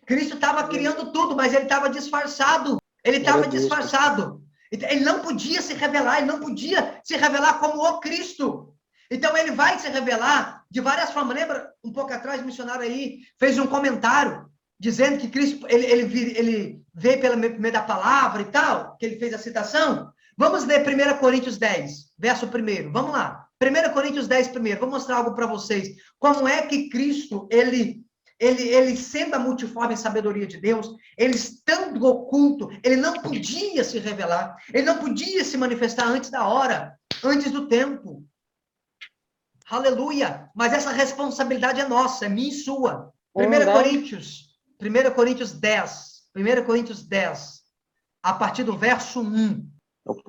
Cristo estava criando tudo, mas ele estava disfarçado. Ele estava disfarçado. Ele não podia se revelar, ele não podia se revelar como o Cristo. Então, ele vai se revelar de várias formas. Lembra, um pouco atrás, o missionário aí fez um comentário dizendo que Cristo, ele veio pelo meio da palavra e tal, que ele fez a citação. Vamos ler 1 Coríntios 10, verso 1. Vamos lá. 1 Coríntios 10, primeiro. Vou mostrar algo para vocês. Como é que Cristo, ele sendo a multiforme sabedoria de Deus, ele estando oculto, ele não podia se revelar, ele não podia se manifestar antes da hora, antes do tempo. Aleluia! Mas essa responsabilidade é nossa, é minha e sua. 1 Coríntios 10. 1 Coríntios 10. A partir do verso 1.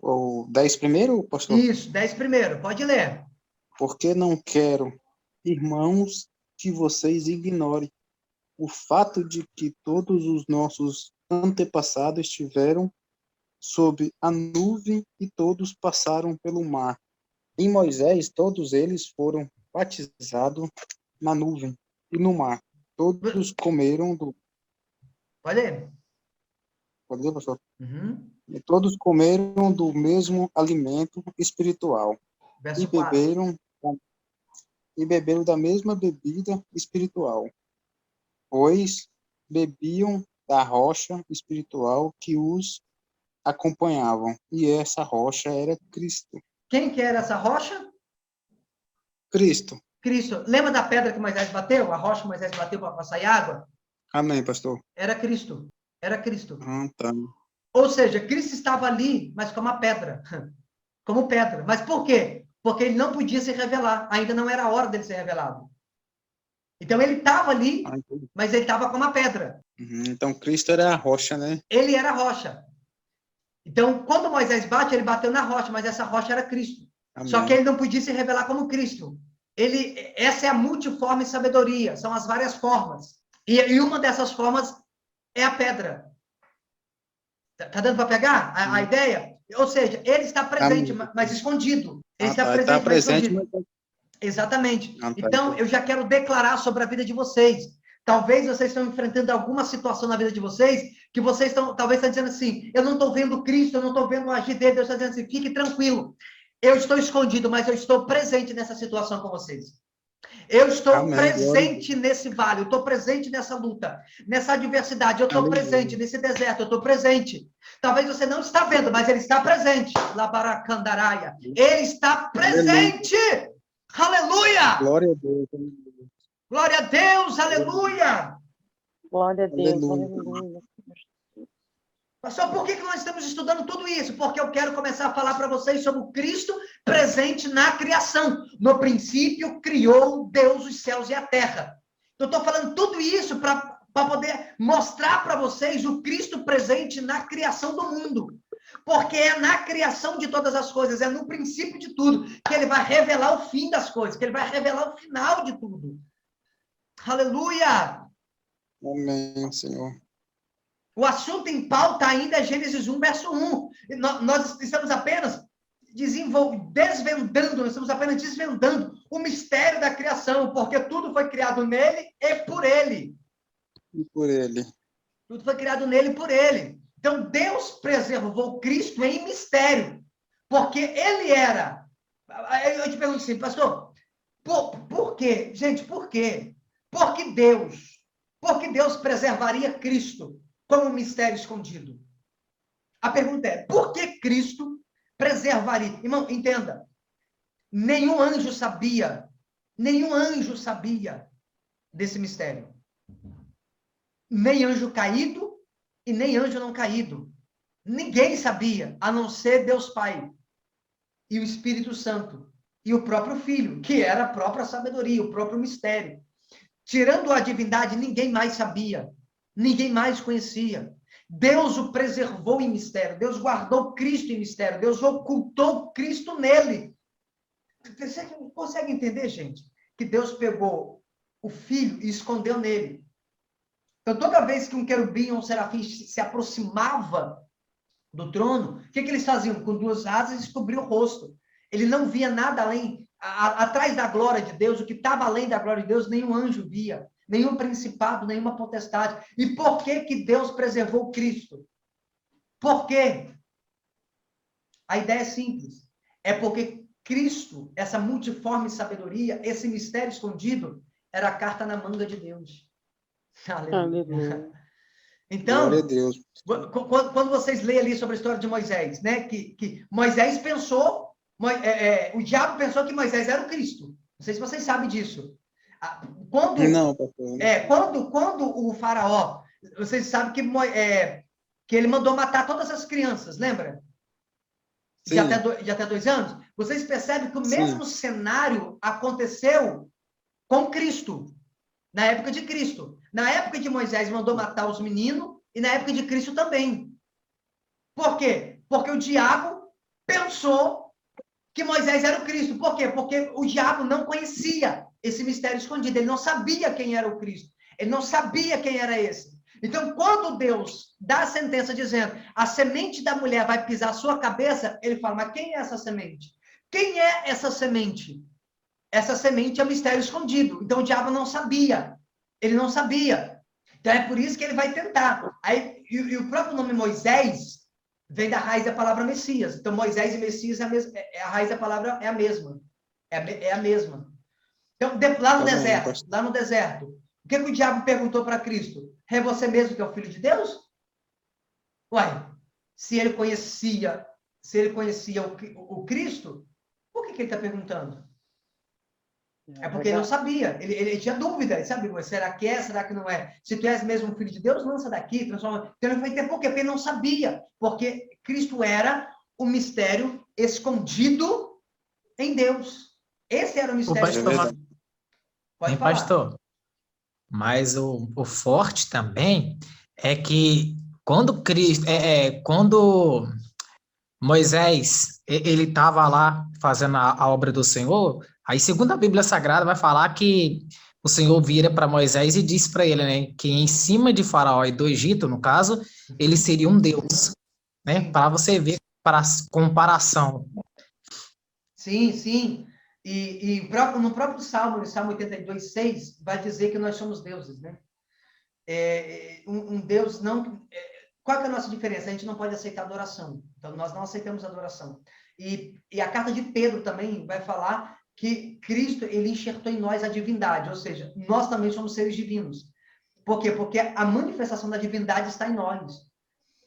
O 10 primeiro, pastor? Isso, 10 primeiro. Pode ler. Porque não quero irmãos, que vocês ignorem o fato de que todos os nossos antepassados estiveram sob a nuvem e todos passaram pelo mar. Em Moisés, todos eles foram batizados na nuvem e no mar. Todos comeram do... Pode ler. Pode ler, pastor? Uhum. E todos comeram do mesmo alimento espiritual Verso e 4. beberam da mesma bebida espiritual, pois bebiam da rocha espiritual que os acompanhavam, e essa rocha era Cristo. Quem que era essa rocha? Cristo. Cristo. Lembra da pedra que Moisés bateu? A rocha que Moisés bateu para sair água? Amém, pastor. Era Cristo. Era Cristo. Tá. Ou seja, Cristo estava ali, mas como uma pedra. Como pedra. Mas por quê? Porque ele não podia se revelar. Ainda não era a hora dele ser revelado. Então ele estava ali, mas ele estava como uma pedra. Então Cristo era a rocha, né? Ele era a rocha. Então, quando Moisés bate, ele bateu na rocha, mas essa rocha era Cristo. Amém. Só que ele não podia se revelar como Cristo. Essa é a multiforme sabedoria, são as várias formas. E uma dessas formas é a pedra. Tá dando para pegar a ideia? Ou seja, ele está presente, mas escondido. Ele está presente, tá presente, mas escondido. Exatamente. Tá, então, eu já quero declarar sobre a vida de vocês. Talvez vocês estão enfrentando alguma situação na vida de vocês, que vocês talvez estão dizendo assim, eu não estou vendo Cristo, eu não estou vendo o agir dele. Deus está dizendo assim, fique tranquilo. Eu estou escondido, mas eu estou presente nessa situação com vocês. Eu estou presente nesse vale, eu estou presente nessa luta, nessa adversidade, eu estou presente nesse deserto, eu estou presente. Talvez você não está vendo, mas ele está presente. Labaracandaraia. Ele está presente. Aleluia! Glória a Deus. Glória a Deus, aleluia! Glória a Deus, Aleluia. Pastor, por que nós estamos estudando tudo isso? Porque eu quero começar a falar para vocês sobre o Cristo presente na criação. No princípio, criou Deus os céus e a terra. Eu estou falando tudo isso para poder mostrar para vocês o Cristo presente na criação do mundo. Porque é na criação de todas as coisas, é no princípio de tudo, que ele vai revelar o fim das coisas, que ele vai revelar o final de tudo. Aleluia! Amém, Senhor. O assunto em pauta ainda é Gênesis 1, verso 1. Nós estamos apenas desvendando, nós estamos apenas desvendando o mistério da criação, porque tudo foi criado nele e por ele. E por ele. Tudo foi criado nele e por ele. Então, Deus preservou Cristo em mistério, porque ele era... Eu te pergunto assim, pastor, por quê? Gente, por quê? Porque Deus preservaria Cristo como um mistério escondido. A pergunta é, por que Cristo preservaria? Irmão, entenda, nenhum anjo sabia desse mistério. Nem anjo caído e nem anjo não caído. Ninguém sabia, a não ser Deus Pai e o Espírito Santo e o próprio Filho, que era a própria sabedoria, o próprio mistério. Tirando a divindade, ninguém mais sabia. Ninguém mais conhecia. Deus o preservou em mistério. Deus guardou Cristo em mistério. Deus ocultou Cristo nele. Você consegue entender, gente? Que Deus pegou o Filho e escondeu nele. Então, toda vez que um querubim ou um serafim se aproximava do trono, o que eles faziam? Com duas asas, eles cobriam o rosto. Ele não via nada além, atrás da glória de Deus, o que estava além da glória de Deus, nenhum anjo via. Nenhum principado, nenhuma potestade. E por que Deus preservou Cristo? Por quê? A ideia é simples. É porque Cristo, essa multiforme sabedoria, esse mistério escondido, era a carta na manga de Deus. Aleluia. Então, quando vocês leem ali sobre a história de Moisés, né, que Moisés pensou, o diabo pensou que Moisés era o Cristo. Não sei se vocês sabem disso. Quando o faraó, vocês sabem que ele mandou matar todas as crianças, lembra? De até 2 anos. Vocês percebem que o mesmo cenário aconteceu com Cristo, na época de Cristo. Na época de Moisés mandou matar os meninos e na época de Cristo também. Por quê? Porque o diabo pensou que Moisés era o Cristo. Por quê? Porque o diabo não conhecia esse mistério escondido. Ele não sabia quem era o Cristo. Ele não sabia quem era esse. Então, quando Deus dá a sentença dizendo a semente da mulher vai pisar a sua cabeça, ele fala, mas quem é essa semente? Quem é essa semente? Essa semente é o mistério escondido. Então, o diabo não sabia. Ele não sabia. Então, é por isso que ele vai tentar. Aí, e o próprio nome Moisés vem da raiz da palavra Messias. Então, Moisés e Messias, a raiz da palavra é a mesma. É a mesma. Então, lá no deserto, o que o diabo perguntou para Cristo? É você mesmo que é o Filho de Deus? Uai, se ele conhecia o Cristo, por que ele está perguntando? É porque ele não sabia, ele tinha dúvida, ele sabia, será que é, será que não é? Se tu és mesmo um filho de Deus, lança daqui, transforma. Então ele foi ter por quê? Porque ele não sabia, porque Cristo era o mistério escondido em Deus. Esse era o mistério escondido. Pode falar. Pastor, mas o forte também é que quando quando Moisés ele estava lá fazendo a obra do Senhor, aí segundo a Bíblia Sagrada vai falar que o Senhor vira para Moisés e disse para ele, né, que em cima de Faraó e do Egito, no caso, ele seria um Deus, né, para você ver para comparação. Sim, sim. E no próprio Salmo, no Salmo 82:6, vai dizer que nós somos deuses, né? Um Deus não... Qual que é a nossa diferença? A gente não pode aceitar adoração. Então, nós não aceitamos adoração. E a carta de Pedro também vai falar que Cristo, ele enxertou em nós a divindade, ou seja, nós também somos seres divinos. Por quê? Porque a manifestação da divindade está em nós.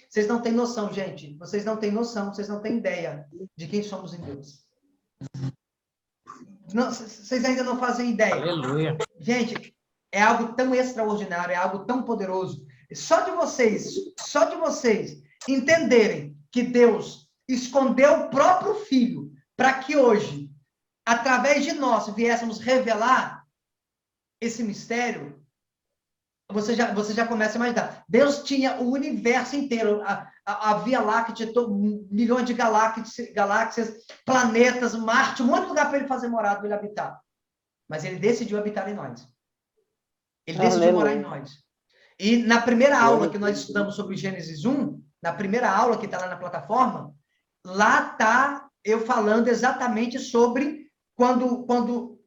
Vocês não têm noção, gente. Vocês não têm noção, vocês não têm ideia de quem somos em Deus. Não, vocês ainda não fazem ideia. Aleluia. Gente, é algo tão extraordinário, é algo tão poderoso. Só de vocês entenderem que Deus escondeu o próprio Filho para que hoje, através de nós, viéssemos revelar esse mistério, você já começa a imaginar. Deus tinha o universo inteiro, a Via Láctea, milhões de galáxias, planetas, Marte, um monte de lugar para ele fazer morada, para ele habitar. Mas ele decidiu habitar em nós. Ele decidiu morar em nós. E na primeira aula que nós estudamos sobre Gênesis 1, na primeira aula que está lá na plataforma, lá está eu falando exatamente sobre quando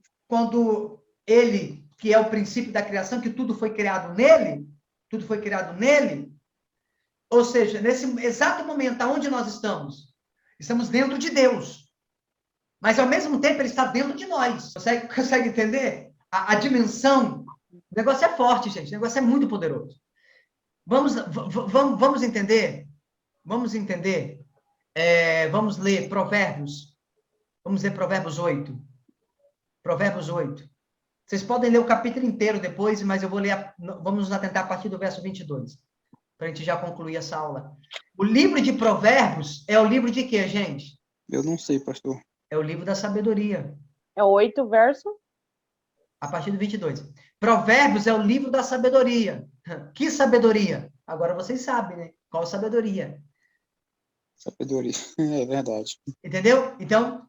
ele, que é o princípio da criação, que tudo foi criado nele, ou seja, nesse exato momento onde nós estamos dentro de Deus. Mas, ao mesmo tempo, ele está dentro de nós. Consegue entender? A dimensão. O negócio é forte, gente. O negócio é muito poderoso. Vamos entender? Vamos ler Provérbios. Vamos ler Provérbios 8. Provérbios 8. Vocês podem ler o capítulo inteiro depois, mas eu vou ler, vamos nos atentar a partir do verso 22, para a gente já concluir essa aula. O livro de Provérbios é o livro de quê, gente? Eu não sei, pastor. É o livro da sabedoria. É o 8 verso? A partir do 22. Provérbios é o livro da sabedoria. Que sabedoria? Agora vocês sabem, né? Qual sabedoria? Sabedoria, é verdade. Entendeu? Então,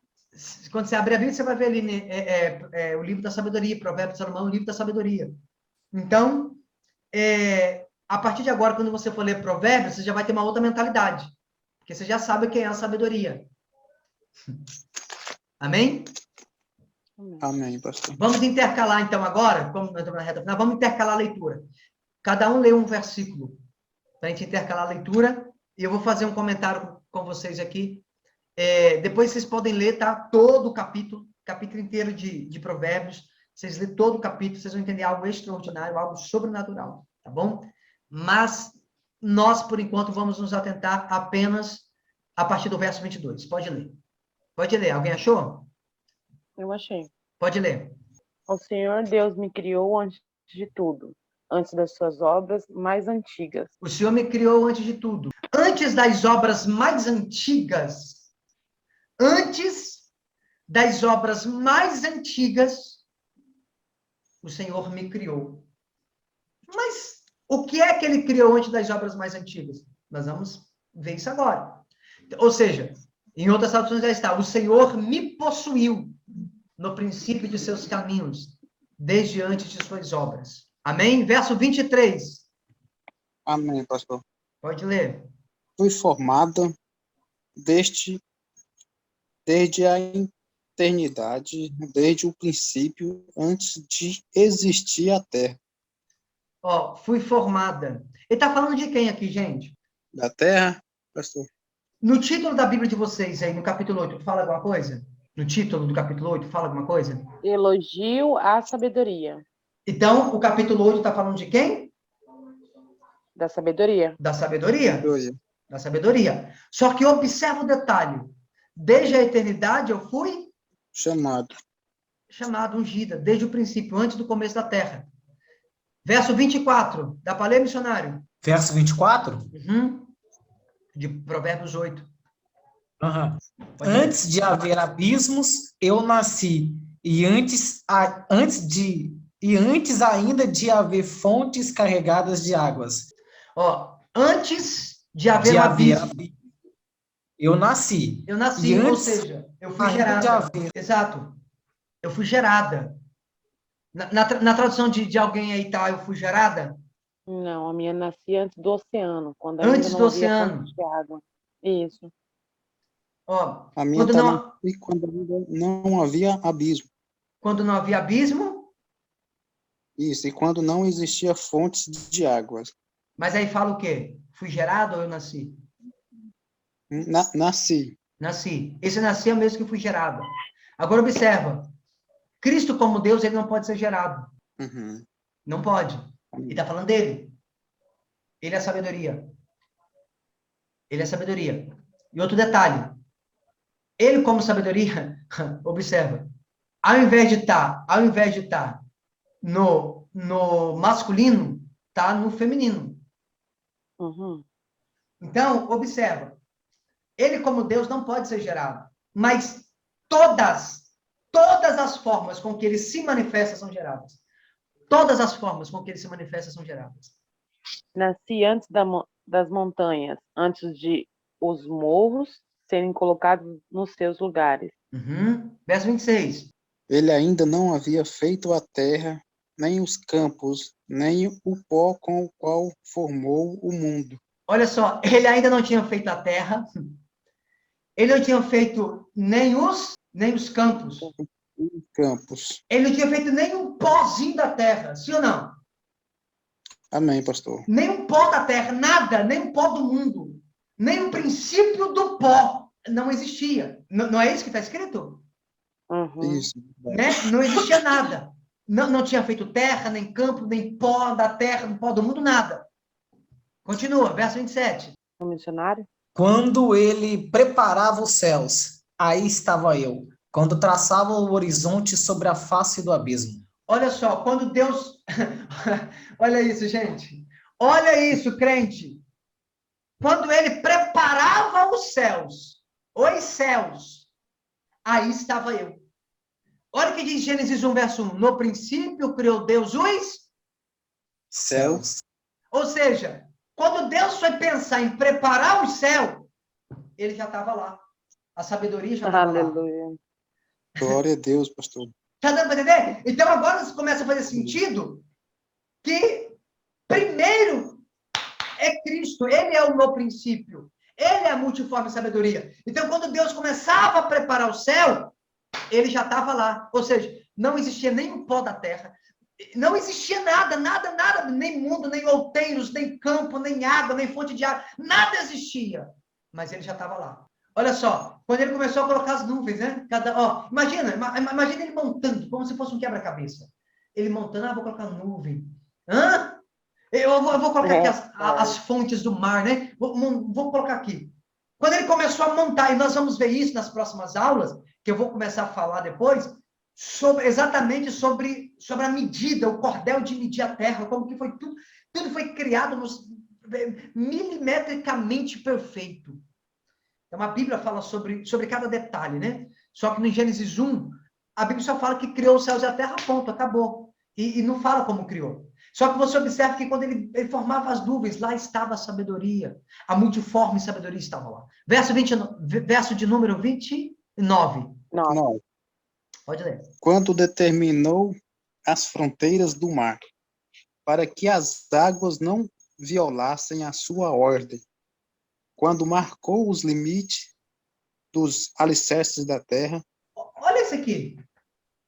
quando você abrir a Bíblia, você vai ver ali, né? O livro da sabedoria, Provérbios de Salomão, o livro da sabedoria. Então, a partir de agora, quando você for ler Provérbios, você já vai ter uma outra mentalidade. Porque você já sabe quem é a sabedoria. Amém? Amém, pastor. Vamos intercalar, então, agora, como nós estamos na reta final, vamos intercalar a leitura. Cada um lê um versículo, para a gente intercalar a leitura, e eu vou fazer um comentário com vocês aqui. Depois vocês podem ler, tá? Todo o capítulo inteiro de Provérbios, vocês lêem todo o capítulo, vocês vão entender algo extraordinário, algo sobrenatural, tá bom? Mas nós, por enquanto, vamos nos atentar apenas a partir do verso 22. Pode ler. Pode ler. Alguém achou? Eu achei. Pode ler. O Senhor Deus me criou antes de tudo, antes das suas obras mais antigas. O Senhor me criou antes de tudo. Antes das obras mais antigas, o Senhor me criou. Mas o que é que ele criou antes das obras mais antigas? Nós vamos ver isso agora. Ou seja, em outras traduções já está, o Senhor me possuiu no princípio de seus caminhos, desde antes de suas obras. Amém? Verso 23. Amém, pastor. Pode ler. Foi formada desde a eternidade, desde o princípio, antes de existir a terra. Ó, fui formada. Ele está falando de quem aqui, gente? Da terra, pastor? No título da Bíblia de vocês aí, no capítulo 8, fala alguma coisa? No título do capítulo 8, fala alguma coisa? Elogio à sabedoria. Então, o capítulo 8 está falando de quem? Da sabedoria. Da sabedoria. Dois. Da sabedoria. Só que observa o detalhe. Desde a eternidade eu fui chamado, ungida, desde o princípio, antes do começo da terra. Verso 24. Dá para ler, missionário? Verso 24? Uhum. De Provérbios 8. Uhum. Pode ler. Antes de haver abismos, eu nasci, e antes ainda de haver fontes carregadas de águas. Ó, antes de haver um abismo, eu nasci. eu nasci, E antes, ou seja, eu fui ainda de gerada. haver. Exato. Eu fui gerada. Na tradução de alguém aí tá, eu fui gerada? Não, a minha nasci antes do oceano, quando Antes ainda do não havia oceano. fonte de água. Isso. Ó, A minha também. E quando ainda não havia abismo. quando não havia abismo, Isso, e quando não existia fontes de águas. mas aí fala o quê? Fui gerado ou eu nasci? Nasci. Nasci. Esse nasci é o mesmo que fui gerado. Agora observa. Cristo como Deus, ele não pode ser gerado. Uhum. Não pode. Ele está falando dele. Ele é sabedoria. Ele é sabedoria. E outro detalhe. Ele como sabedoria, observa. Ao invés de estar no masculino, está no feminino. Uhum. Então, observa. Ele como Deus não pode ser gerado. Mas todas as formas com que ele se manifesta são geradas. Todas as formas com que ele se manifesta são geradas. Nasci antes das montanhas, antes de os morros serem colocados nos seus lugares. Uhum. Verso 26. Ele ainda não havia feito a terra, nem os campos, nem o pó com o qual formou o mundo. Olha só, ele ainda não tinha feito a terra, ele não tinha feito nem os campos, Campos. ele não tinha feito nem um pozinho da terra, sim ou não? Amém, pastor. Nem um pó da terra, nada, nem um pó do mundo, nem o princípio do pó não existia. Não é isso que está escrito? Uhum. Isso. Né? Não existia nada. Não tinha feito terra, nem campo, nem pó da terra, nem pó do mundo, nada. Continua, verso 27. O missionário? Quando ele preparava os céus, aí estava eu. Quando traçava o horizonte sobre a face do abismo. Olha só, quando Deus... Olha isso, gente. Olha isso, crente. Quando ele preparava os céus, aí estava eu. Olha o que diz Gênesis 1, verso 1. No princípio criou Deus os Céus. Ou seja, quando Deus foi pensar em preparar o céu, ele já estava lá. A sabedoria já estava lá. Aleluia. Glória a Deus, pastor. Está dando para entender? Então agora começa a fazer sentido que primeiro é Cristo, ele é o meu princípio, ele é a multiforme sabedoria. Então quando Deus começava a preparar o céu, ele já estava lá. Ou seja, não existia nem um pó da terra, não existia nada, nem mundo, nem outeiros, nem campo, nem água, nem fonte de água, nada existia. Mas ele já estava lá. Olha só, quando ele começou a colocar as nuvens, né? Imagina ele montando, como se fosse um quebra-cabeça. Ele montando, vou colocar nuvem. Eu vou colocar aqui as fontes do mar, né? Vou colocar aqui. Quando ele começou a montar, e nós vamos ver isso nas próximas aulas, que eu vou começar a falar depois, exatamente sobre a medida, o cordel de medir a terra, como que foi tudo foi criado milimetricamente perfeito. Então, a Bíblia fala sobre cada detalhe, né? Só que no Gênesis 1, a Bíblia só fala que criou os céus e a terra, ponto, acabou. E não fala como criou. Só que você observa que quando ele formava as nuvens, lá estava a sabedoria. A multiforme sabedoria estava lá. Verso de número 29. Não. Pode ler. Quando determinou as fronteiras do mar, para que as águas não violassem a sua ordem, quando marcou os limites dos alicerces da terra. Olha isso aqui.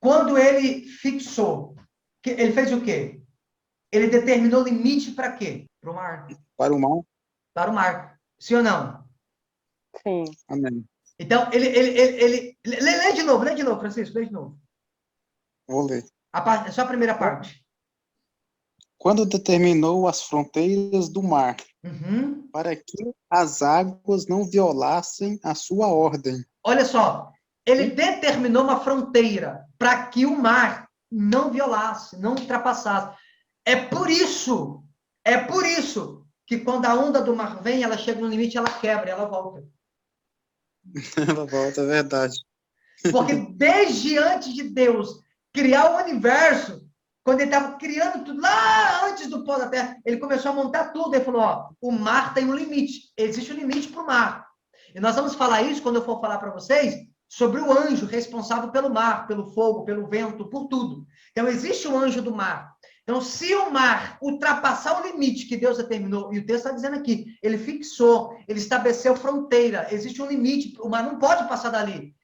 Quando ele fixou, ele fez o quê? Ele determinou limite para quê? Para o mar. Para o mar. Para o mar. Sim ou não? Sim. Amém. Então, lê de novo, Francisco, lê de novo. Vou ler. Só a primeira parte. Quando determinou as fronteiras do mar, Uhum. para que as águas não violassem a sua ordem. Olha só, ele determinou uma fronteira para que o mar não violasse, não ultrapassasse. É por isso que quando a onda do mar vem, ela chega no limite, ela quebra, ela volta. Ela volta, é verdade. Porque desde antes de Deus criar o universo, quando ele estava criando tudo, lá antes do pó da terra, ele começou a montar tudo. Ele falou, ó, o mar tem um limite. Existe um limite para o mar. E nós vamos falar isso quando eu for falar para vocês sobre o anjo responsável pelo mar, pelo fogo, pelo vento, por tudo. Então, existe o anjo do mar. Então, se o mar ultrapassar o limite que Deus determinou, e o texto está dizendo aqui, ele fixou, ele estabeleceu fronteira, existe um limite, o mar não pode passar dali.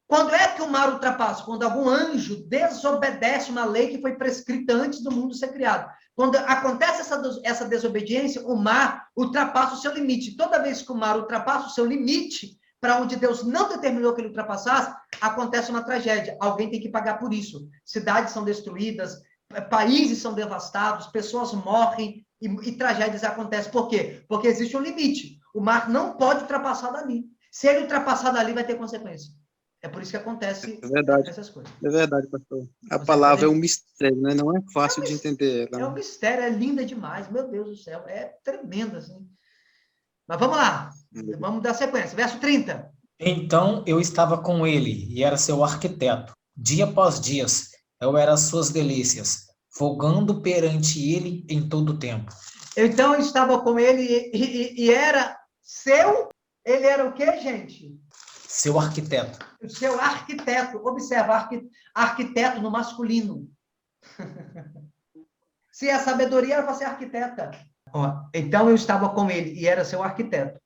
Quando é que o mar ultrapassa? Quando algum anjo desobedece uma lei que foi prescrita antes do mundo ser criado. Quando acontece essa desobediência, o mar ultrapassa o seu limite. Toda vez que o mar ultrapassa o seu limite, para onde Deus não determinou que ele ultrapassasse, acontece uma tragédia. Alguém tem que pagar por isso. Cidades são destruídas, países são devastados, pessoas morrem e tragédias acontecem. Por quê? Porque existe um limite. O mar não pode ultrapassar dali. Se ele ultrapassar dali, vai ter consequência. É por isso que acontece essas coisas. É verdade, pastor. A palavra é um mistério, né? Não é fácil de entender ela. É um mistério, é linda demais. Meu Deus do céu, é tremenda, assim. Mas vamos lá. Vamos dar sequência. Verso 30. Então eu estava com ele e era seu arquiteto. Dia após dia, eu era suas delícias, folgando perante ele em todo o tempo. Então eu estava com ele e era seu... Ele era o quê, gente? Seu arquiteto. O seu arquiteto. Observa, arquiteto no masculino. Se é sabedoria, era para ser arquiteta. Ó, então eu estava com ele e era seu arquiteto.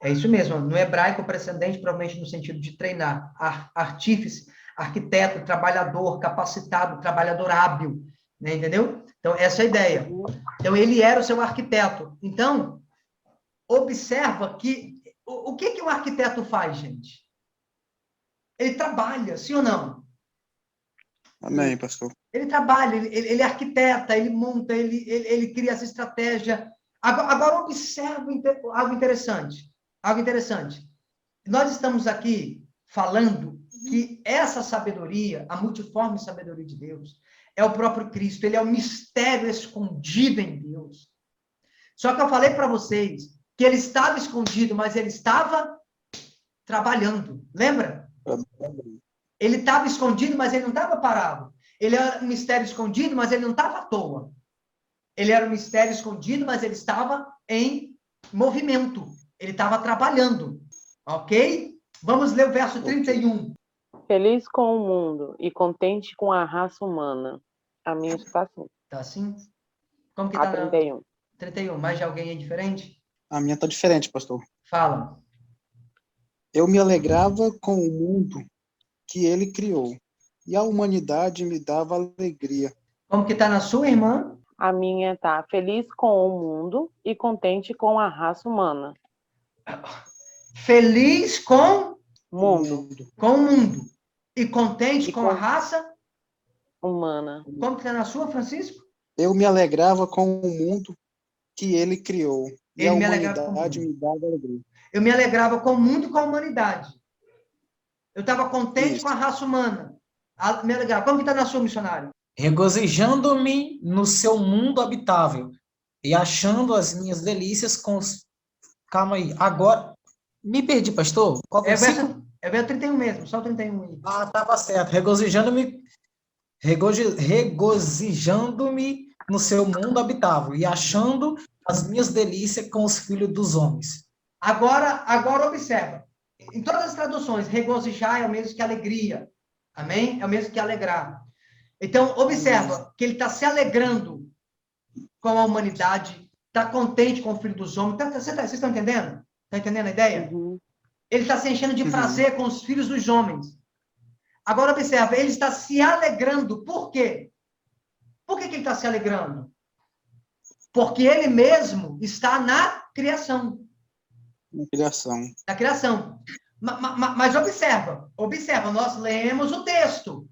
É isso mesmo. No hebraico, precedente, provavelmente no sentido de treinar. Artífice, arquiteto, trabalhador, capacitado, trabalhador hábil. Né, entendeu? Então, essa é a ideia. Então, ele era o seu arquiteto. Então, observa que... O que um arquiteto faz, gente? Ele trabalha, sim ou não? Amém, pastor. Ele trabalha, ele arquiteta, ele monta, ele cria essa estratégia. Agora observa algo interessante. Algo interessante. Nós estamos aqui falando que essa sabedoria, a multiforme sabedoria de Deus, é o próprio Cristo, ele é o mistério escondido em Deus. Só que eu falei para vocês que ele estava escondido, mas ele estava trabalhando. Lembra? Ele estava escondido, mas ele não estava parado. Ele era um mistério escondido, mas ele não estava à toa. Ele era um mistério escondido, mas ele estava em movimento. Ele estava trabalhando. Ok? Vamos ler o verso 31. Feliz com o mundo e contente com a raça humana. A minha está assim. Está assim? Como que A está? 31. 31. Mais de alguém é diferente? A minha está diferente, pastor. Fala. Eu me alegrava com o mundo que ele criou, e a humanidade me dava alegria. Como que está na sua, irmã? A minha está feliz com o mundo e contente com a raça humana. Feliz com Mundo. o mundo. E contente com a raça humana. Como que está na sua, Francisco? Eu me alegrava com o mundo que ele criou, e a humanidade me dava alegria. Eu me alegrava com o mundo e com a humanidade. Eu estava contente com a raça humana. Me alegrava. Como que está na sua, missionário? Regozijando-me no seu mundo habitável e achando as minhas delícias com os... Calma aí, agora... Me perdi, pastor. Qual versículo? É verso 31 mesmo, só o 31 aí. Ah, estava certo. Regozijando-me no seu mundo habitável e achando as minhas delícias com os filhos dos homens. Agora observa. Em todas as traduções, regozijar é o mesmo que alegria. Amém? É o mesmo que alegrar. Então, observa que ele está se alegrando com a humanidade, está contente com o Filho dos Homens. Vocês estão entendendo? Está entendendo a ideia? Uhum. Ele está se enchendo de prazer com os filhos dos homens. Agora, observa, ele está se alegrando. Por quê? Por que ele está se alegrando? Porque ele mesmo está na criação. Na criação. Na criação. Mas observa, nós lemos o texto.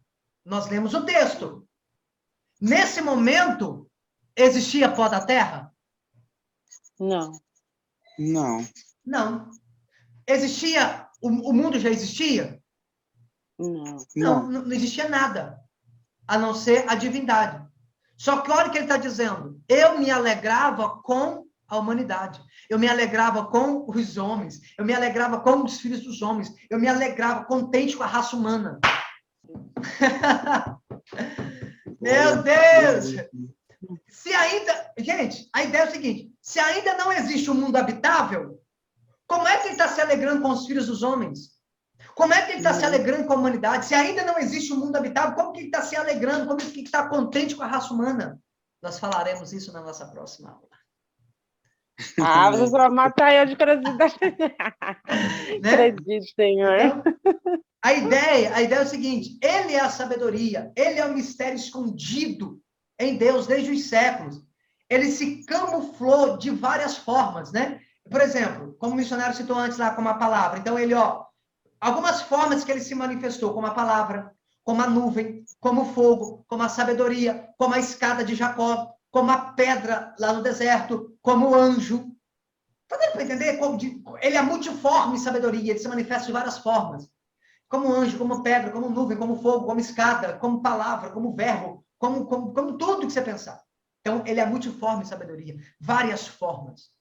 Nesse momento, existia pó da terra? Não. Não. Não. Existia, o mundo já existia? Não. Não existia nada, a não ser a divindade. Só que olha o que ele está dizendo. Eu me alegrava com a humanidade. Eu me alegrava com os homens. Eu me alegrava com os filhos dos homens. Eu me alegrava contente com a raça humana. Meu Deus! Se ainda... Gente, a ideia é o seguinte. Se ainda não existe um mundo habitável, como é que ele está se alegrando com os filhos dos homens? Como é que ele está se alegrando com a humanidade? Se ainda não existe um mundo habitável, como que ele está se alegrando? Como que ele está contente com a raça humana? Nós falaremos isso na nossa próxima aula. Ah, você vai matar eu de curiosidade. Né? Acredito, Senhor. Então, a ideia é o seguinte, ele é a sabedoria, ele é o mistério escondido em Deus desde os séculos. Ele se camuflou de várias formas, né? Por exemplo, como o missionário citou antes lá, como a palavra. Então, ele, algumas formas que ele se manifestou, como a palavra, como a nuvem, como o fogo, como a sabedoria, como a escada de Jacó, como a pedra lá no deserto, como o anjo. Está dando para entender? Ele é multiforme sabedoria, ele se manifesta de várias formas. Como anjo, como pedra, como nuvem, como fogo, como escada, como palavra, como verbo, como tudo que você pensar. Então, ele é multiforme sabedoria, várias formas.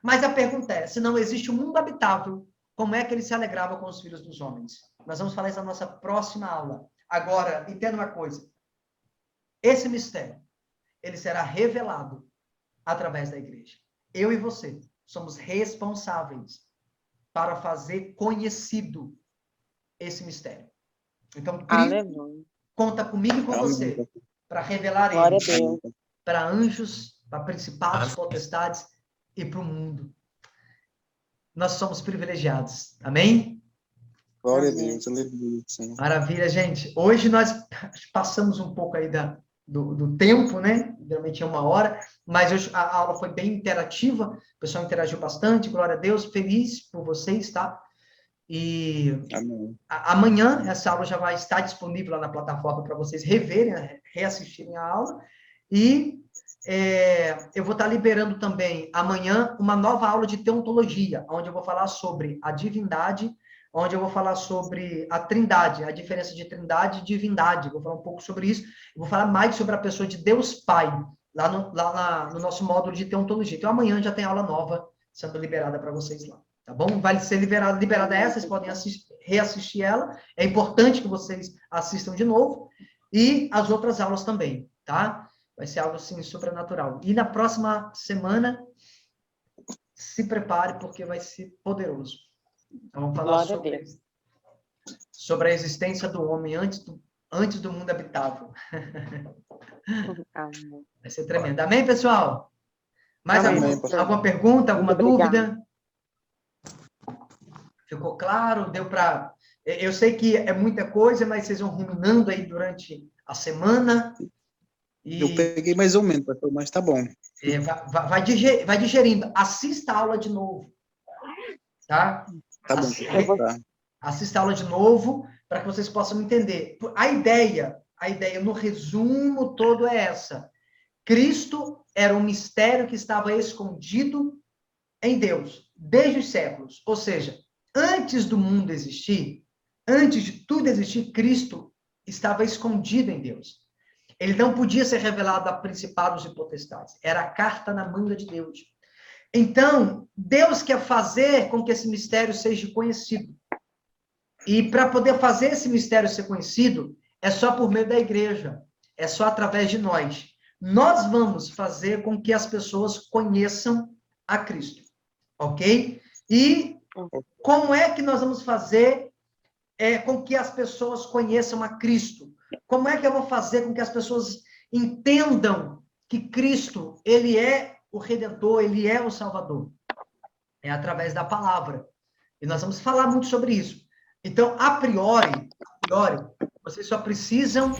Mas a pergunta é, se não existe um mundo habitável, como é que ele se alegrava com os filhos dos homens? Nós vamos falar isso na nossa próxima aula. Agora, entenda uma coisa. Esse mistério, ele será revelado através da igreja. Eu e você somos responsáveis para fazer conhecido esse mistério. Então, Cristo conta comigo e com você para revelar ele para anjos, para principados, potestades e para o mundo. Nós somos privilegiados. Amém? Glória a Deus, aleluia, Senhor. Maravilha, gente. Hoje nós passamos um pouco aí do tempo, né? Geralmente é 1 hora, mas hoje a aula foi bem interativa, o pessoal interagiu bastante, glória a Deus, feliz por vocês, tá? E amanhã essa aula já vai estar disponível lá na plataforma para vocês reverem, reassistirem a aula, e eu vou estar liberando também amanhã uma nova aula de teontologia, onde eu vou falar sobre a divindade, onde eu vou falar sobre a trindade, a diferença de trindade e divindade. Vou falar um pouco sobre isso. Eu vou falar mais sobre a pessoa de Deus Pai, lá no nosso módulo de teontologia. Então, amanhã já tem aula nova sendo liberada para vocês lá. Tá bom? Vai ser liberada essa, vocês podem reassistir ela. É importante que vocês assistam de novo. E as outras aulas também, tá? Vai ser algo, assim, sobrenatural. E na próxima semana, se prepare, porque vai ser poderoso. Então, vamos falar sobre a existência do homem antes do mundo habitável. Vai ser tremendo. Amém, pessoal? Mais alguma pergunta, alguma dúvida? Ficou claro? Deu para... Eu sei que é muita coisa, mas vocês vão ruminando aí durante a semana. Eu peguei mais ou menos, mas tá bom. Vai digerindo. Assista a aula de novo. Tá? Tá bom. Assista a aula de novo, para que vocês possam entender. A ideia, no resumo todo, é essa. Cristo era um mistério que estava escondido em Deus, desde os séculos. Ou seja, antes do mundo existir, antes de tudo existir, Cristo estava escondido em Deus. Ele não podia ser revelado a principados e potestades. Era a carta na manga de Deus. Então, Deus quer fazer com que esse mistério seja conhecido. E para poder fazer esse mistério ser conhecido, é só por meio da igreja. É só através de nós. Nós vamos fazer com que as pessoas conheçam a Cristo. Ok? E como é que nós vamos fazer com que as pessoas conheçam a Cristo? Como é que eu vou fazer com que as pessoas entendam que Cristo, ele é o Redentor, ele é o Salvador? É através da palavra. E nós vamos falar muito sobre isso. Então, a priori, vocês só precisam